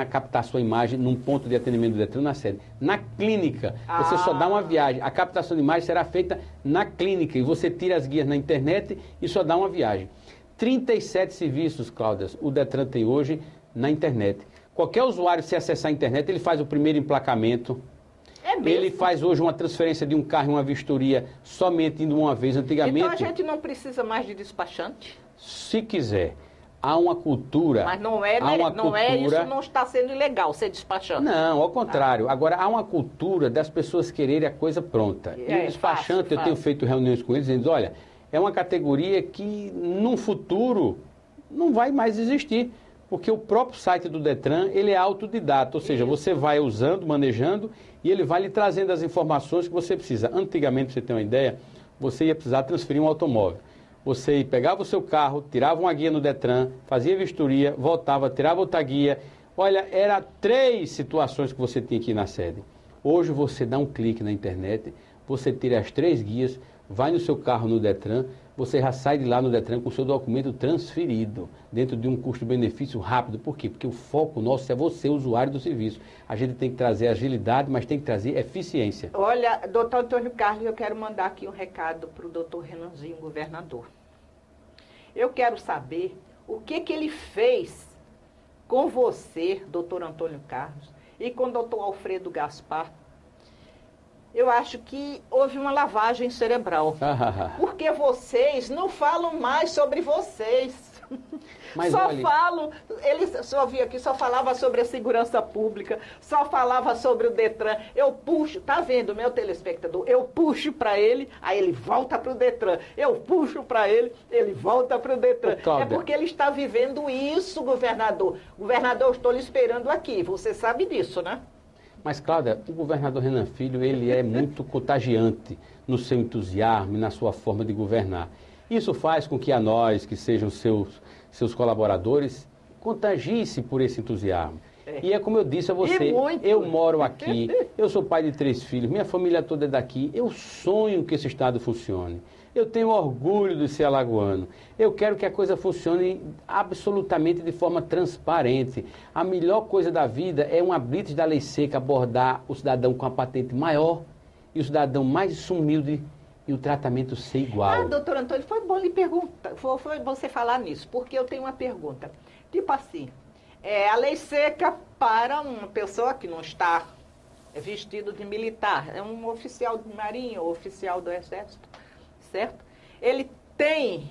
captar sua imagem num ponto de atendimento do Detran na sede. Na clínica, você só dá uma viagem. A captação de imagem será feita na clínica e você tira as guias na internet e só dá uma viagem. 37 serviços, Cláudia, o Detran tem hoje na internet. Qualquer usuário, se acessar a internet, ele faz o primeiro emplacamento. É mesmo? Ele faz hoje uma transferência de um carro e uma vistoria somente indo uma vez. Antigamente... Então a gente não precisa mais de despachante? Se quiser. Há uma cultura... Mas não é isso, não está sendo ilegal ser despachante. Não, ao contrário. Agora, há uma cultura das pessoas quererem a coisa pronta. E o despachante, fácil. Eu tenho feito reuniões com eles, dizendo, olha, é uma categoria que, num futuro, não vai mais existir. Porque o próprio site do Detran, ele é autodidata, ou seja, você vai usando, manejando, e ele vai lhe trazendo as informações que você precisa. Antigamente, para você ter uma ideia, você ia precisar transferir um automóvel. Você pegava o seu carro, tirava uma guia no Detran, fazia vistoria, voltava, tirava outra guia. Olha, era 3 situações que você tinha que ir na sede. Hoje você dá um clique na internet, você tira as 3 guias, vai no seu carro no Detran, você já sai de lá no Detran com o seu documento transferido, dentro de um custo-benefício rápido. Por quê? Porque o foco nosso é você, usuário do serviço. A gente tem que trazer agilidade, mas tem que trazer eficiência. Olha, doutor Antônio Carlos, eu quero mandar aqui um recado para o doutor Renanzinho, governador. Eu quero saber o que ele fez com você, doutor Antônio Carlos, e com o doutor Alfredo Gaspar. Eu acho que houve uma lavagem cerebral. Porque vocês não falam mais sobre vocês. Mas só olha, ele só vinha aqui, só falava sobre a segurança pública, só falava sobre o Detran. Eu puxo, tá vendo, meu telespectador? Eu puxo para ele, aí ele volta para o Detran. Eu puxo para ele volta para o Detran. É porque ele está vivendo isso, governador. Governador, eu estou lhe esperando aqui, você sabe disso, né? Mas, Cláudia, o governador Renan Filho, ele é muito contagiante no seu entusiasmo e na sua forma de governar. Isso faz com que a nós, que sejam seus colaboradores, contagie-se por esse entusiasmo. E é como eu disse a você, eu moro aqui, eu sou pai de 3 filhos, minha família toda é daqui, eu sonho que esse estado funcione. Eu tenho orgulho de ser alagoano. Eu quero que a coisa funcione absolutamente de forma transparente. A melhor coisa da vida é uma blitz da lei seca abordar o cidadão com a patente maior e o cidadão mais humilde e o tratamento ser igual. Doutor Antônio, foi bom lhe perguntar, foi você falar nisso, porque eu tenho uma pergunta. Tipo assim, a lei seca para uma pessoa que não está vestido de militar, é um oficial de marinha ou oficial do exército, certo? Ele tem,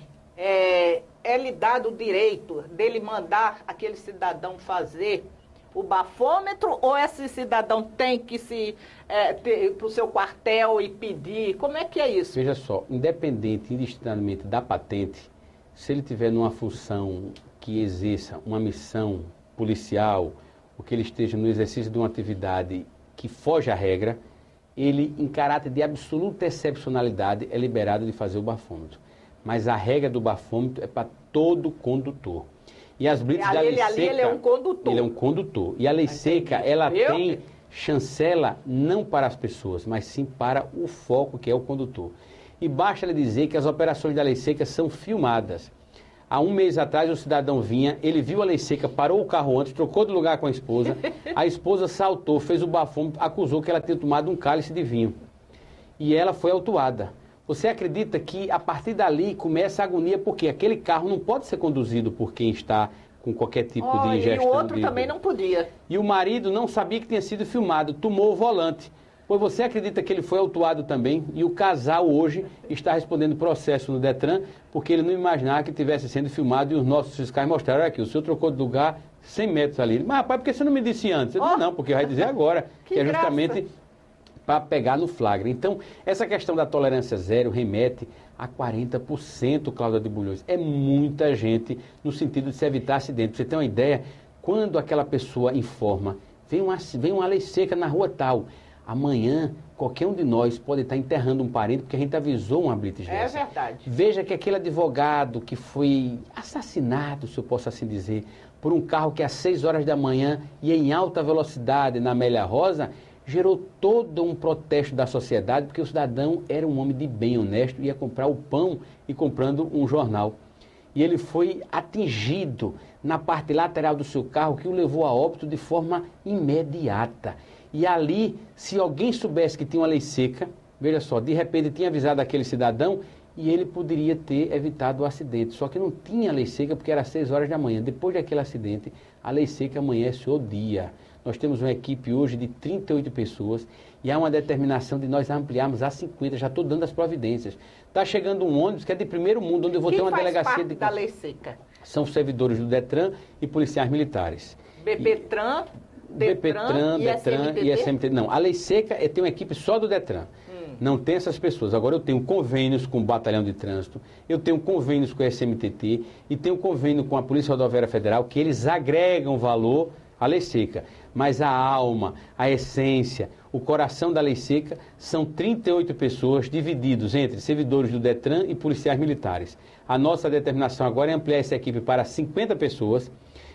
lhe dado o direito dele mandar aquele cidadão fazer o bafômetro, ou esse cidadão tem que ir para o seu quartel e pedir? Como é que é isso? Veja só, independente, indistintamente da patente, se ele tiver numa função que exerça uma missão policial, ou que ele esteja no exercício de uma atividade que foge à regra, ele, em caráter de absoluta excepcionalidade, é liberado de fazer o bafômetro. Mas a regra do bafômetro é para todo condutor. E as blitz da lei seca... ele é um condutor. Ele é um condutor. E a lei seca, ela tem chancela não para as pessoas, mas sim para o foco, que é o condutor. E basta lhe dizer que as operações da lei seca são filmadas. Há 1 mês atrás, o cidadão vinha, ele viu a lei seca, parou o carro antes, trocou de lugar com a esposa saltou, fez o bafômetro, acusou que ela tinha tomado um cálice de vinho. E ela foi autuada. Você acredita que a partir dali começa a agonia, porque aquele carro não pode ser conduzido por quem está com qualquer tipo de ingestão. E o outro também não podia. E o marido não sabia que tinha sido filmado, tomou o volante. Pois você acredita que ele foi autuado também, e o casal hoje está respondendo processo no Detran, porque ele não imaginava que estivesse sendo filmado, e os nossos fiscais mostraram aqui, o senhor trocou de lugar 100 metros ali. Mas rapaz, por que você não me disse antes? Eu disse, não, porque vai dizer agora, que é justamente para pegar no flagra. Então, essa questão da tolerância zero remete a 40%, Cláudia de Bulhões. É muita gente no sentido de se evitar acidente. Pra você ter uma ideia, quando aquela pessoa informa, vem uma lei seca na rua tal, amanhã, qualquer um de nós pode estar enterrando um parente porque a gente avisou uma blitz dessa. É verdade. Veja que aquele advogado que foi assassinado, se eu posso assim dizer, por um carro que às 6 horas da manhã ia em alta velocidade na Amélia Rosa, gerou todo um protesto da sociedade, porque o cidadão era um homem de bem, honesto, ia comprar o pão e comprando um jornal. E ele foi atingido na parte lateral do seu carro, que o levou a óbito de forma imediata. E ali, se alguém soubesse que tinha uma lei seca, veja só, de repente tinha avisado aquele cidadão e ele poderia ter evitado o acidente. Só que não tinha lei seca porque era 6 horas da manhã. Depois daquele acidente, a lei seca amanhece o dia. Nós temos uma equipe hoje de 38 pessoas e há uma determinação de nós ampliarmos a 50. Já estou dando as providências. Está chegando um ônibus que é de primeiro mundo, onde eu vou ter uma delegacia de... da lei seca? São servidores do Detran e policiais militares. BPTran, Detran e SMTT. Não, a lei seca tem uma equipe só do Detran. Não tem essas pessoas. Agora eu tenho convênios com o Batalhão de Trânsito, eu tenho convênios com o SMTT e tenho convênio com a Polícia Rodoviária Federal, que eles agregam valor à lei seca. Mas a alma, a essência, o coração da lei seca são 38 pessoas divididos entre servidores do Detran e policiais militares. A nossa determinação agora é ampliar essa equipe para 50 pessoas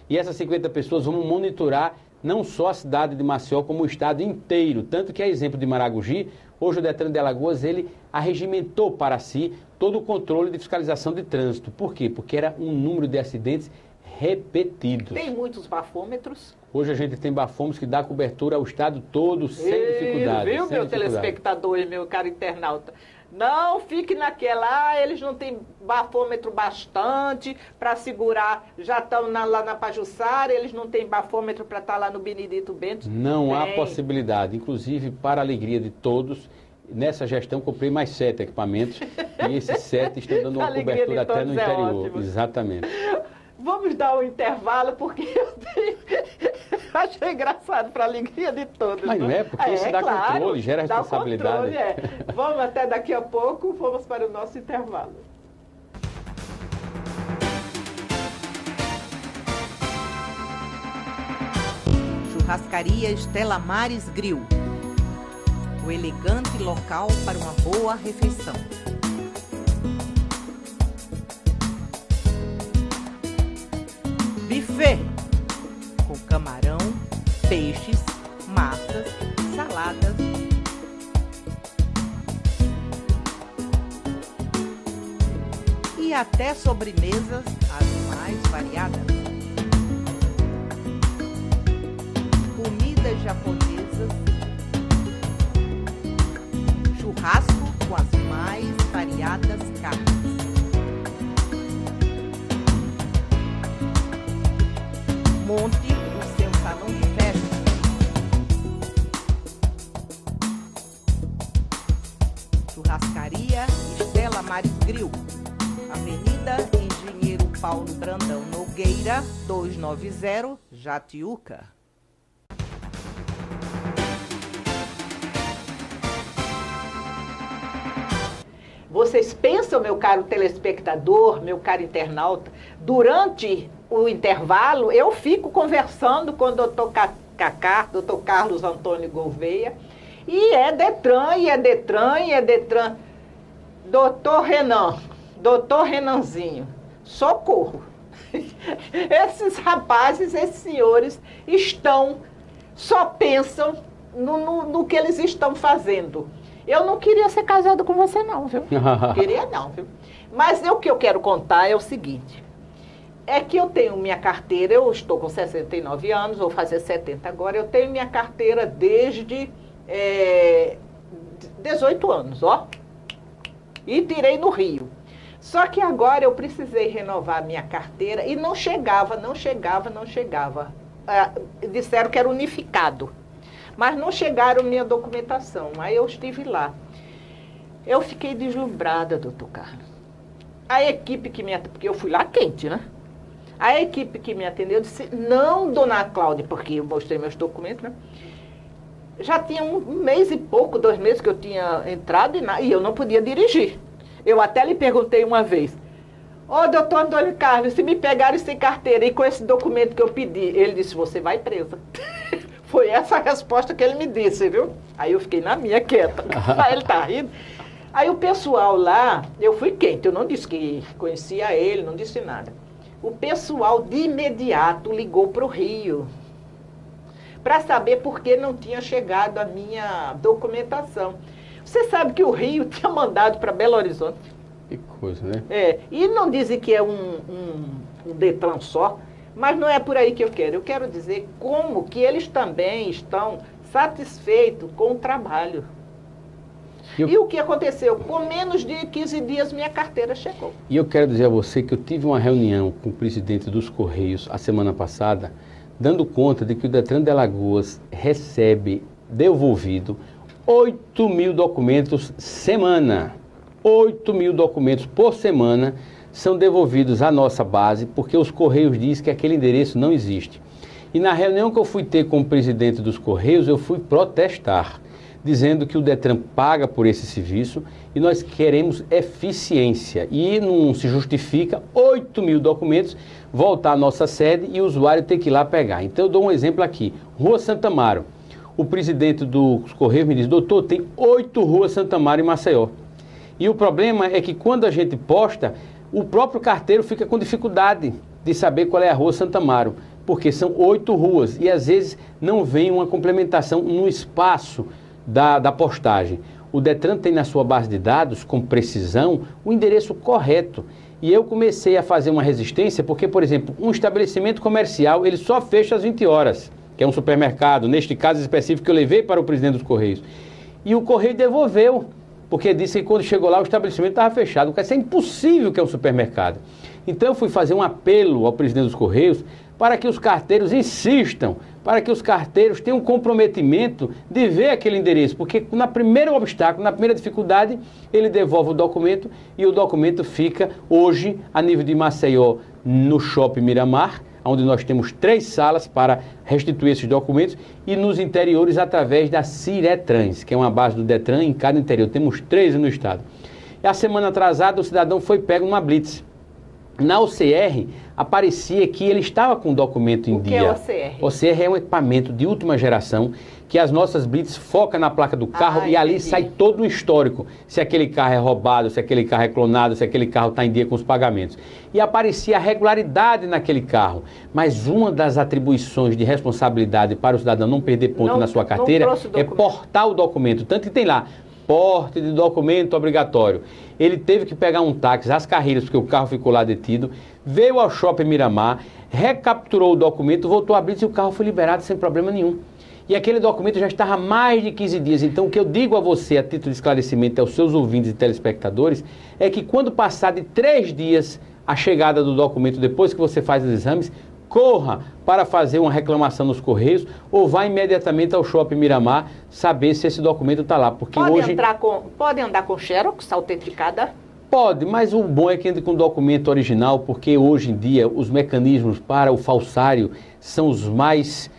e essas 50 pessoas vão monitorar não só a cidade de Maceió, como o estado inteiro. Tanto que, a exemplo de Maragogi, hoje o Detran de Alagoas, ele arregimentou para si todo o controle de fiscalização de trânsito. Por quê? Porque era um número de acidentes repetidos. Tem muitos bafômetros. Hoje a gente tem bafômetros que dá cobertura ao estado todo, sem dificuldade. Viu, meu telespectador e meu caro internauta? Não fique naquela, eles não têm bafômetro bastante para segurar, já estão lá na Pajuçara, eles não têm bafômetro para estar lá no Benedito Bento. Não há possibilidade, inclusive para a alegria de todos, Nessa gestão, comprei mais 7 equipamentos e esses 7 estão dando uma cobertura até no interior. Exatamente. Vamos dar um intervalo, porque eu achei engraçado para a alegria de todos. Mas não é, porque isso dá claro, controle, gera responsabilidade. Controle, Vamos até daqui a pouco, vamos para o nosso intervalo. Churrascaria Estela Maris Grill. O elegante local para uma boa refeição. Buffet com camarão, peixes, massas, saladas. E até sobremesas as mais variadas. Comidas japonesas. Churrasco com as mais variadas carnes. Monte o seu salão de festa. Churrascaria Estela Maris Grill. Avenida Engenheiro Paulo Brandão Nogueira, 290, Jatiuca. Vocês pensam, meu caro telespectador, meu caro internauta, durante o intervalo eu fico conversando com o doutor Cacá, doutor Carlos Antônio Gouveia, e é Detran, e é Detran, e é Detran. Doutor Renanzinho, socorro. Esses rapazes, esses senhores só pensam no que eles estão fazendo. Eu não queria ser casado com você não, viu? Queria não, viu? Mas o que eu quero contar é o seguinte. É que eu tenho minha carteira, eu estou com 69 anos, vou fazer 70 agora, eu tenho minha carteira desde 18 anos, ó. E tirei no Rio. Só que agora eu precisei renovar minha carteira e não chegava. Disseram que era unificado. Mas não chegaram minha documentação. Aí eu estive lá. Eu fiquei deslumbrada, doutor Carlos. A equipe que me atendeu, porque eu fui lá quente, né? A equipe que me atendeu disse, não, dona Cláudia, porque eu mostrei meus documentos, né? Já tinha um mês e pouco, 2 meses que eu tinha entrado e eu não podia dirigir. Eu até lhe perguntei uma vez, ô doutor Antônio Carlos, se me pegarem sem carteira e com esse documento que eu pedi, ele disse, você vai presa. Foi essa a resposta que ele me disse, viu? Aí eu fiquei na minha quieta. Aí ele tá rindo. Aí o pessoal lá, eu fui quente, eu não disse que conhecia ele, não disse nada. O pessoal de imediato ligou para o Rio para saber por que não tinha chegado a minha documentação. Você sabe que o Rio tinha mandado para Belo Horizonte. Que coisa, né? E não dizem que é um Detran só. Mas não é por aí que eu quero. Eu quero dizer como que eles também estão satisfeitos com o trabalho. E o que aconteceu? Com menos de 15 dias, minha carteira chegou. E eu quero dizer a você que eu tive uma reunião com o presidente dos Correios a semana passada, dando conta de que o Detran de Alagoas recebe devolvido 8.000 documentos semana. 8.000 documentos por semana são devolvidos à nossa base, porque os Correios dizem que aquele endereço não existe. E na reunião que eu fui ter com o presidente dos Correios, eu fui protestar, dizendo que o Detran paga por esse serviço e nós queremos eficiência. E não se justifica 8.000 documentos voltar à nossa sede e o usuário ter que ir lá pegar. Então eu dou um exemplo aqui, Rua Santa Amaro. O presidente dos Correios me diz, doutor, tem 8 ruas Santa Amaro em Maceió. E o problema é que quando a gente posta, o próprio carteiro fica com dificuldade de saber qual é a Rua Santa Amaro, porque são 8 ruas e às vezes não vem uma complementação no espaço da postagem. O Detran tem na sua base de dados, com precisão, o endereço correto. E eu comecei a fazer uma resistência porque, por exemplo, um estabelecimento comercial, ele só fecha às 20 horas, que é um supermercado, neste caso específico que eu levei para o presidente dos Correios. E o Correio devolveu, porque disse que quando chegou lá o estabelecimento estava fechado. Porque isso é impossível que é um supermercado. Então eu fui fazer um apelo ao presidente dos Correios para que os carteiros insistam para que os carteiros tenham um comprometimento de ver aquele endereço, porque na primeiro obstáculo, na primeira dificuldade, ele devolve o documento e o documento fica hoje a nível de Maceió no Shopping Miramar, onde nós temos 3 salas para restituir esses documentos, e nos interiores através da Ciretrans, que é uma base do Detran em cada interior. Temos 3 no estado. E a semana atrasada o cidadão foi pego numa blitz. Na OCR, aparecia que ele estava com o documento em dia. O que é OCR? OCR é um equipamento de última geração que as nossas blitz focam na placa do carro e ali sai todo o histórico. Se aquele carro é roubado, se aquele carro é clonado, se aquele carro está em dia com os pagamentos. E aparecia a regularidade naquele carro. Mas uma das atribuições de responsabilidade para o cidadão não perder ponto na sua carteira é portar o documento. Tanto que tem lá, porte de documento obrigatório. Ele teve que pegar um táxi às Carreiras, porque o carro ficou lá detido, veio ao Shopping Miramar, recapturou o documento, voltou a blitz e o carro foi liberado sem problema nenhum. E aquele documento já estava há mais de 15 dias. Então, o que eu digo a você, a título de esclarecimento, aos seus ouvintes e telespectadores, é que quando passar de 3 dias a chegada do documento, depois que você faz os exames, corra para fazer uma reclamação nos Correios ou vá imediatamente ao Shopping Miramar saber se esse documento está lá. Porque pode andar com xerox autenticada? Pode, mas o bom é que entre com documento original, porque hoje em dia os mecanismos para o falsário são os mais...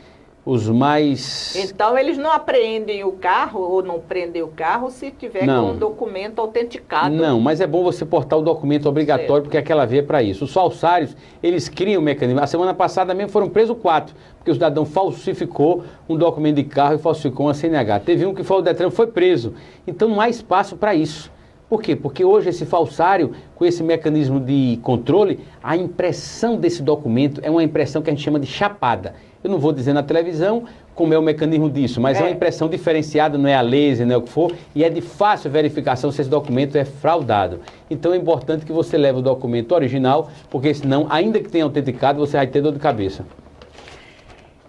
Então eles não apreendem o carro ou não prendem o carro se tiver com um documento autenticado. Não, mas é bom você portar o documento obrigatório, certo, porque aquela via é para isso. Os falsários, eles criam um mecanismo. A semana passada mesmo foram presos 4, porque o cidadão falsificou um documento de carro e falsificou uma CNH. Teve um que foi o Detran, foi preso. Então não há espaço para isso. Por quê? Porque hoje esse falsário, com esse mecanismo de controle, a impressão desse documento é uma impressão que a gente chama de chapada. Eu não vou dizer na televisão como é o mecanismo disso, mas é uma impressão diferenciada, não é a laser, não é o que for, e é de fácil verificação se esse documento é fraudado. Então é importante que você leve o documento original, porque senão, ainda que tenha autenticado, você vai ter dor de cabeça.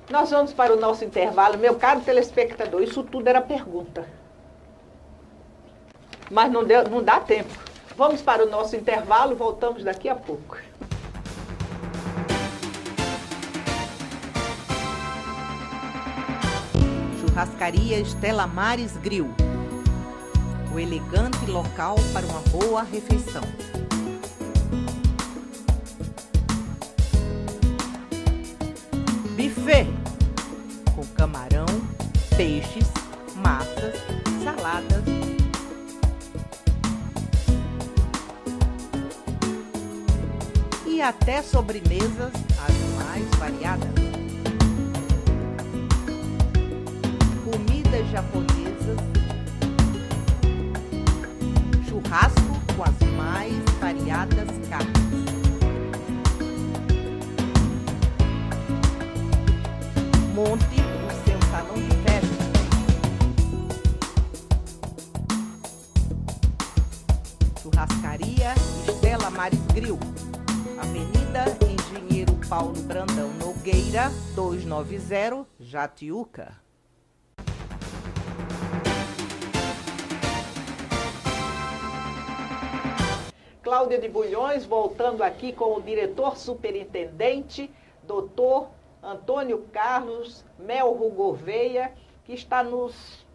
Nós vamos para o nosso intervalo. Meu caro telespectador, isso tudo era pergunta. Mas não dá tempo. Vamos para o nosso intervalo, voltamos daqui a pouco. Churrascaria Estela Maris Grill. O elegante local para uma boa refeição. Buffet com camarão, peixes, massas, saladas. E até sobremesas as mais variadas. Comidas japonesas, churrasco com as mais variadas carnes. Monte o seu salão de festa. Churrascaria Estela Maris Grill, Avenida Engenheiro Paulo Brandão Nogueira, 290, Jatiuca. Cláudia de Bulhões, voltando aqui com o diretor superintendente, doutor Antônio Carlos Melro Gouveia, que está nos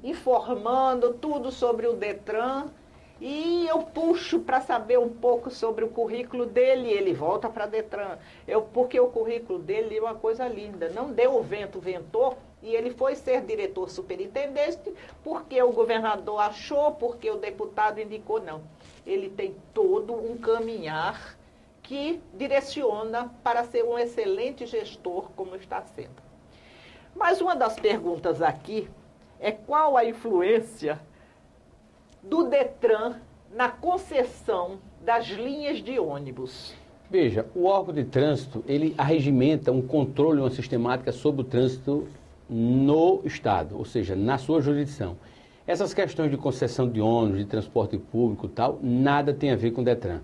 informando tudo sobre o Detran. E eu puxo para saber um pouco sobre o currículo dele, ele volta para Detran. Porque o currículo dele é uma coisa linda, não deu o vento, ventou, e ele foi ser diretor superintendente porque o governador achou, porque o deputado indicou, não. Ele tem todo um caminhar que direciona para ser um excelente gestor, como está sendo. Mas uma das perguntas aqui é qual a influência do Detran na concessão das linhas de ônibus. Veja, o órgão de trânsito, ele arregimenta um controle, uma sistemática sobre o trânsito no Estado, ou seja, na sua jurisdição. Essas questões de concessão de ônibus, de transporte público e tal, nada tem a ver com o Detran.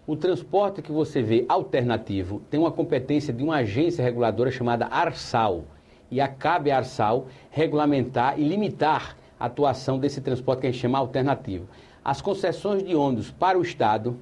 O transporte que você vê alternativo tem uma competência de uma agência reguladora chamada ARSAL. E cabe à ARSAL regulamentar e limitar a atuação desse transporte que a gente chama alternativo. As concessões de ônibus para o Estado,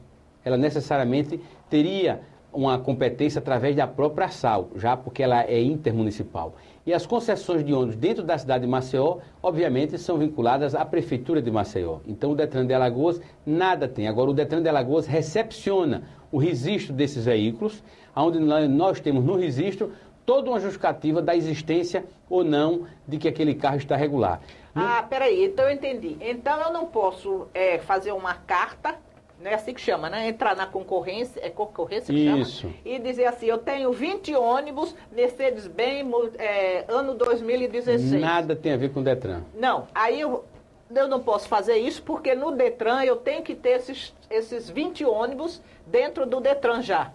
ela necessariamente teria uma competência através da própria SAL, já porque ela é intermunicipal. E as concessões de ônibus dentro da cidade de Maceió, obviamente, são vinculadas à Prefeitura de Maceió. Então, o Detran de Alagoas nada tem. Agora, o Detran de Alagoas recepciona o registro desses veículos, onde nós temos no registro toda uma justificativa da existência ou não de que aquele carro está regular. Peraí, então eu entendi. Então, eu não posso fazer uma carta, não é assim que chama, né? Entrar na concorrência, é concorrência que Isso. chama? E dizer assim, eu tenho 20 ônibus Mercedes-Benz, ano 2016. Nada tem a ver com o Detran. Não, aí eu não posso fazer isso porque no Detran eu tenho que ter esses 20 ônibus dentro do Detran já.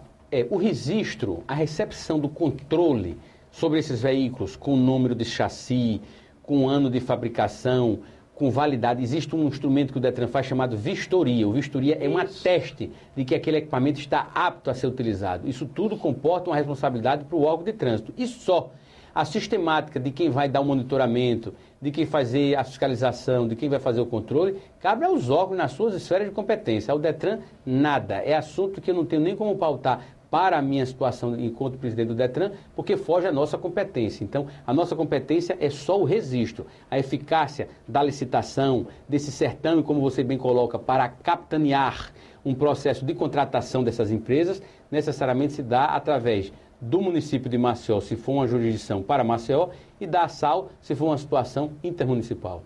O registro, a recepção do controle sobre esses veículos com número de chassi, com ano de fabricação, com validade, existe um instrumento que o Detran faz chamado vistoria. O vistoria é um ateste de que aquele equipamento está apto a ser utilizado. Isso tudo comporta uma responsabilidade para o órgão de trânsito. E só a sistemática de quem vai dar o monitoramento, de quem fazer a fiscalização, de quem vai fazer o controle, cabe aos órgãos nas suas esferas de competência. Ao Detran, nada. É assunto que eu não tenho nem como pautar para a minha situação enquanto presidente do Detran, porque foge à nossa competência. Então, a nossa competência é só o registro. A eficácia da licitação, desse certame, como você bem coloca, para capitanear um processo de contratação dessas empresas, necessariamente se dá através do município de Maceió, se for uma jurisdição para Maceió, e da SAL, se for uma situação intermunicipal.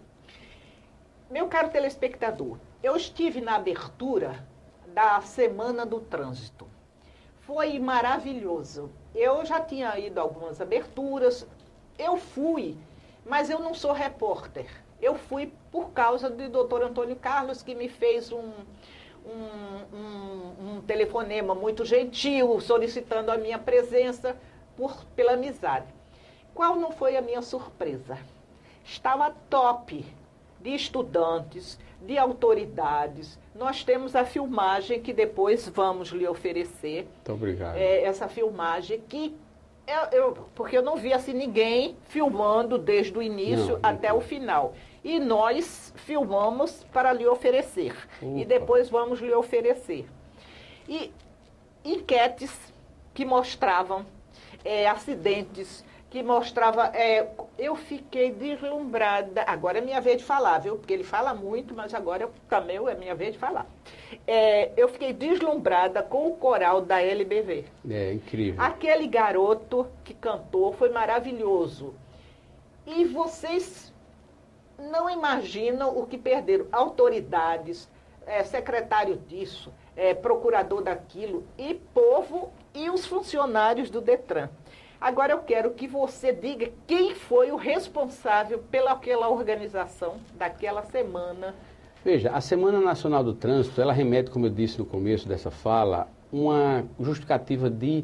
Meu caro telespectador, eu estive na abertura da Semana do Trânsito. Foi maravilhoso. Eu já tinha ido a algumas aberturas, eu fui, mas eu não sou repórter. Eu fui por causa do Dr. Antônio Carlos, que me fez um telefonema muito gentil, solicitando a minha presença pela amizade. Qual não foi a minha surpresa? Estava top de estudantes, de autoridades. Nós temos a filmagem que depois vamos lhe oferecer. Muito obrigado. Essa filmagem que porque eu não vi assim ninguém filmando desde o início até o final. E nós filmamos para lhe oferecer. Opa. E depois vamos lhe oferecer. E enquetes que mostravam acidentes, que mostrava... eu fiquei deslumbrada. Agora é minha vez de falar, viu? Porque ele fala muito, mas agora também é minha vez de falar. Eu fiquei deslumbrada com o coral da LBV. É incrível. Aquele garoto que cantou foi maravilhoso. E vocês não imaginam o que perderam. Autoridades, secretário disso, procurador daquilo, e povo e os funcionários do Detran. Agora eu quero que você diga quem foi o responsável pelaquela organização daquela semana. Veja, a Semana Nacional do Trânsito, ela remete, como eu disse no começo dessa fala, uma justificativa de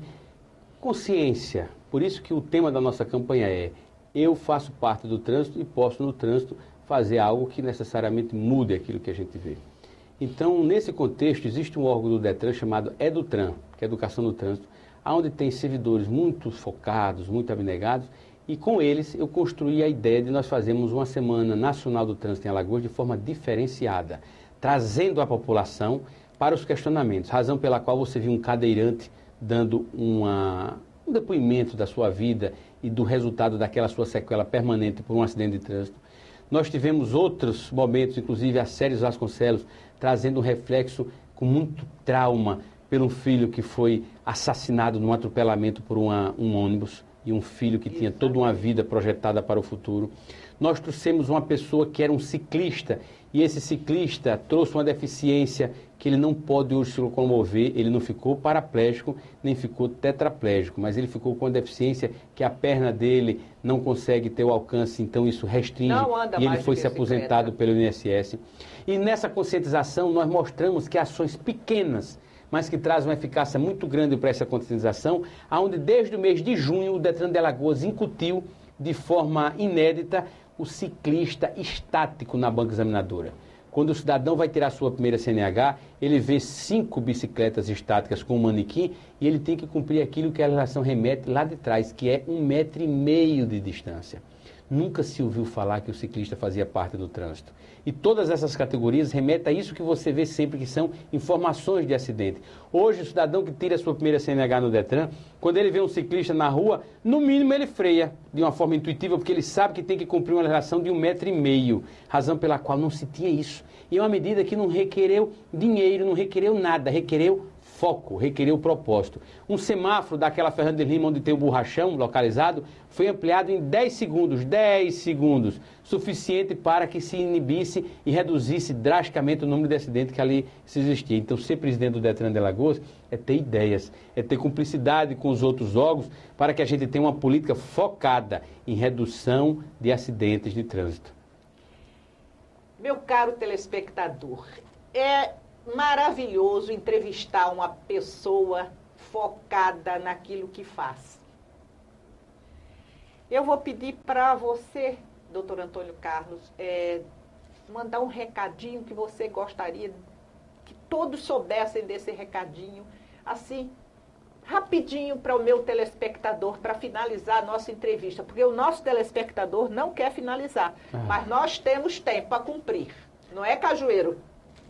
consciência. Por isso que o tema da nossa campanha é: eu faço parte do trânsito e posso no trânsito fazer algo que necessariamente mude aquilo que a gente vê. Então, nesse contexto, existe um órgão do Detran chamado Edutran, que é Educação do Trânsito, onde tem servidores muito focados, muito abnegados, e com eles eu construí a ideia de nós fazermos uma Semana Nacional do Trânsito em Alagoas de forma diferenciada, trazendo a população para os questionamentos, razão pela qual você viu um cadeirante dando um depoimento da sua vida e do resultado daquela sua sequela permanente por um acidente de trânsito. Nós tivemos outros momentos, inclusive a Séries Vasconcelos, trazendo um reflexo com muito trauma pelo filho que foi assassinado num atropelamento por um ônibus, e um filho que tinha toda uma vida projetada para o futuro. Nós trouxemos uma pessoa que era um ciclista, e esse ciclista trouxe uma deficiência que ele não pode hoje se locomover. Ele não ficou paraplégico, nem ficou tetraplégico, mas ele ficou com a deficiência que a perna dele não consegue ter o alcance, então isso restringe, e ele foi se aposentado pelo INSS. E nessa conscientização nós mostramos que ações pequenas, mas que traz uma eficácia muito grande para essa conscientização, onde desde o mês de junho o Detran de Alagoas incutiu de forma inédita o ciclista estático na banca examinadora. Quando o cidadão vai tirar sua primeira CNH, ele vê 5 bicicletas estáticas com um manequim e ele tem que cumprir aquilo que a legislação remete lá de trás, que é 1,5 metro de distância. Nunca se ouviu falar que o ciclista fazia parte do trânsito. E todas essas categorias remetem a isso que você vê sempre, que são informações de acidente. Hoje, o cidadão que tira a sua primeira CNH no Detran, quando ele vê um ciclista na rua, no mínimo ele freia de uma forma intuitiva, porque ele sabe que tem que cumprir uma legislação de 1,5 m, razão pela qual não se tinha isso. E é uma medida que não requereu dinheiro, não requereu nada, requereu foco, requereu propósito. Um semáforo daquela Fernando de Lima, onde tem o borrachão localizado, foi ampliado em 10 segundos, suficiente para que se inibisse e reduzisse drasticamente o número de acidentes que ali se existia. Então, ser presidente do Detran de Alagoas é ter ideias, é ter cumplicidade com os outros órgãos para que a gente tenha uma política focada em redução de acidentes de trânsito. Meu caro telespectador, é maravilhoso entrevistar uma pessoa focada naquilo que faz. Eu vou pedir para você, doutor Antônio Carlos, mandar um recadinho que você gostaria que todos soubessem desse recadinho, assim, rapidinho para o meu telespectador, para finalizar a nossa entrevista, porque o nosso telespectador não quer finalizar, mas nós temos tempo a cumprir, não é, Cajueiro?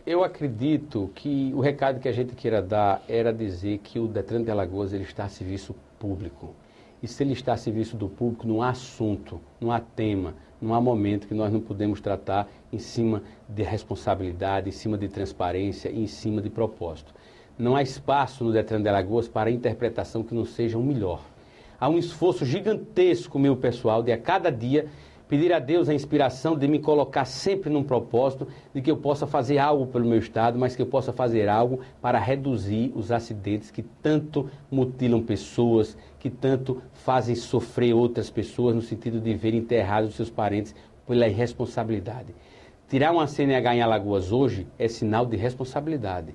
Eu acredito que o recado que a gente queira dar era dizer que o Detran de Alagoas ele está a serviço público. E se ele está a serviço do público, não há assunto, não há tema, não há momento que nós não podemos tratar em cima de responsabilidade, em cima de transparência e em cima de propósito. Não há espaço no Detran de Alagoas para interpretação que não seja o melhor. Há um esforço gigantesco, meu pessoal, de a cada dia pedir a Deus a inspiração de me colocar sempre num propósito de que eu possa fazer algo pelo meu estado, mas que eu possa fazer algo para reduzir os acidentes que tanto mutilam pessoas, que tanto fazem sofrer outras pessoas no sentido de ver enterrados os seus parentes pela irresponsabilidade. Tirar uma CNH em Alagoas hoje é sinal de responsabilidade.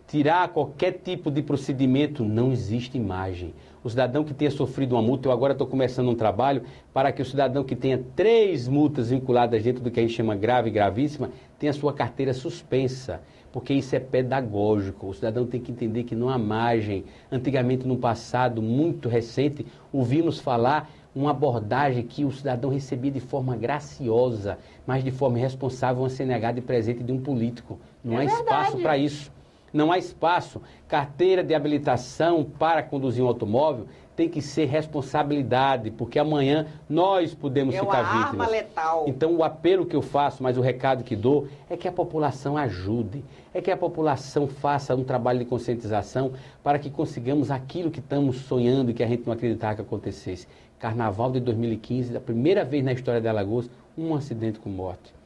Tirar qualquer tipo de procedimento, não existe imagem. O cidadão que tenha sofrido uma multa, eu agora estou começando um trabalho para que o cidadão que tenha 3 multas vinculadas dentro do que a gente chama grave e gravíssima, tenha sua carteira suspensa, porque isso é pedagógico. O cidadão tem que entender que não há margem. Antigamente, no passado muito recente, ouvimos falar uma abordagem que o cidadão recebia de forma graciosa, mas de forma irresponsável, uma CNH de presente de um político. Não há espaço para isso. Não há espaço. Carteira de habilitação para conduzir um automóvel tem que ser responsabilidade, porque amanhã nós podemos ficar vítimas. É uma arma letal. Então o apelo que eu faço, mas o recado que dou, é que a população ajude, é que a população faça um trabalho de conscientização para que consigamos aquilo que estamos sonhando e que a gente não acreditava que acontecesse. Carnaval de 2015, a primeira vez na história de Alagoas, um acidente com morte.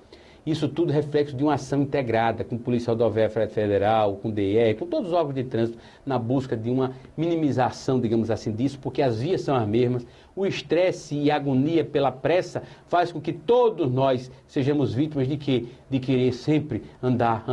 Isso tudo é reflexo de uma ação integrada com Polícia Rodoviária Federal, com DR, com todos os órgãos de trânsito, na busca de uma minimização, digamos assim, disso, porque as vias são as mesmas. O estresse e a agonia pela pressa faz com que todos nós sejamos vítimas de quê? De querer sempre andar.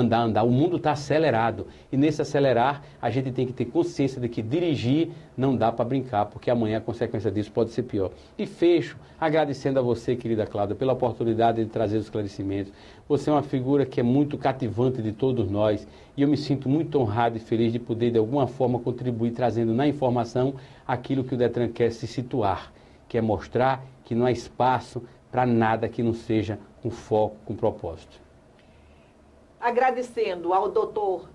O mundo está acelerado. E nesse acelerar, a gente tem que ter consciência de que dirigir não dá para brincar, porque amanhã a consequência disso pode ser pior. E fecho agradecendo a você, querida Cláudia, pela oportunidade de trazer os esclarecimentos. Você é uma figura que é muito cativante de todos nós e eu me sinto muito honrado e feliz de poder, de alguma forma, contribuir trazendo na informação aquilo que o Detran quer se situar, que é mostrar que não há espaço para nada que não seja com foco, com propósito. Agradecendo ao doutor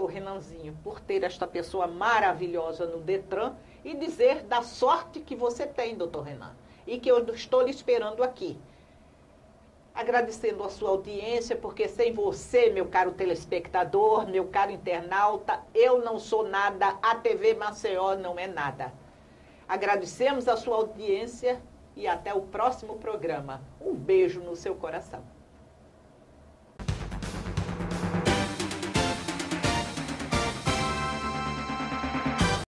Renanzinho, por ter esta pessoa maravilhosa no Detran e dizer da sorte que você tem, doutor Renan, e que eu estou lhe esperando aqui. Agradecendo a sua audiência, porque sem você, meu caro telespectador, meu caro internauta, eu não sou nada, a TV Maceió não é nada. Agradecemos a sua audiência e até o próximo programa. Um beijo no seu coração.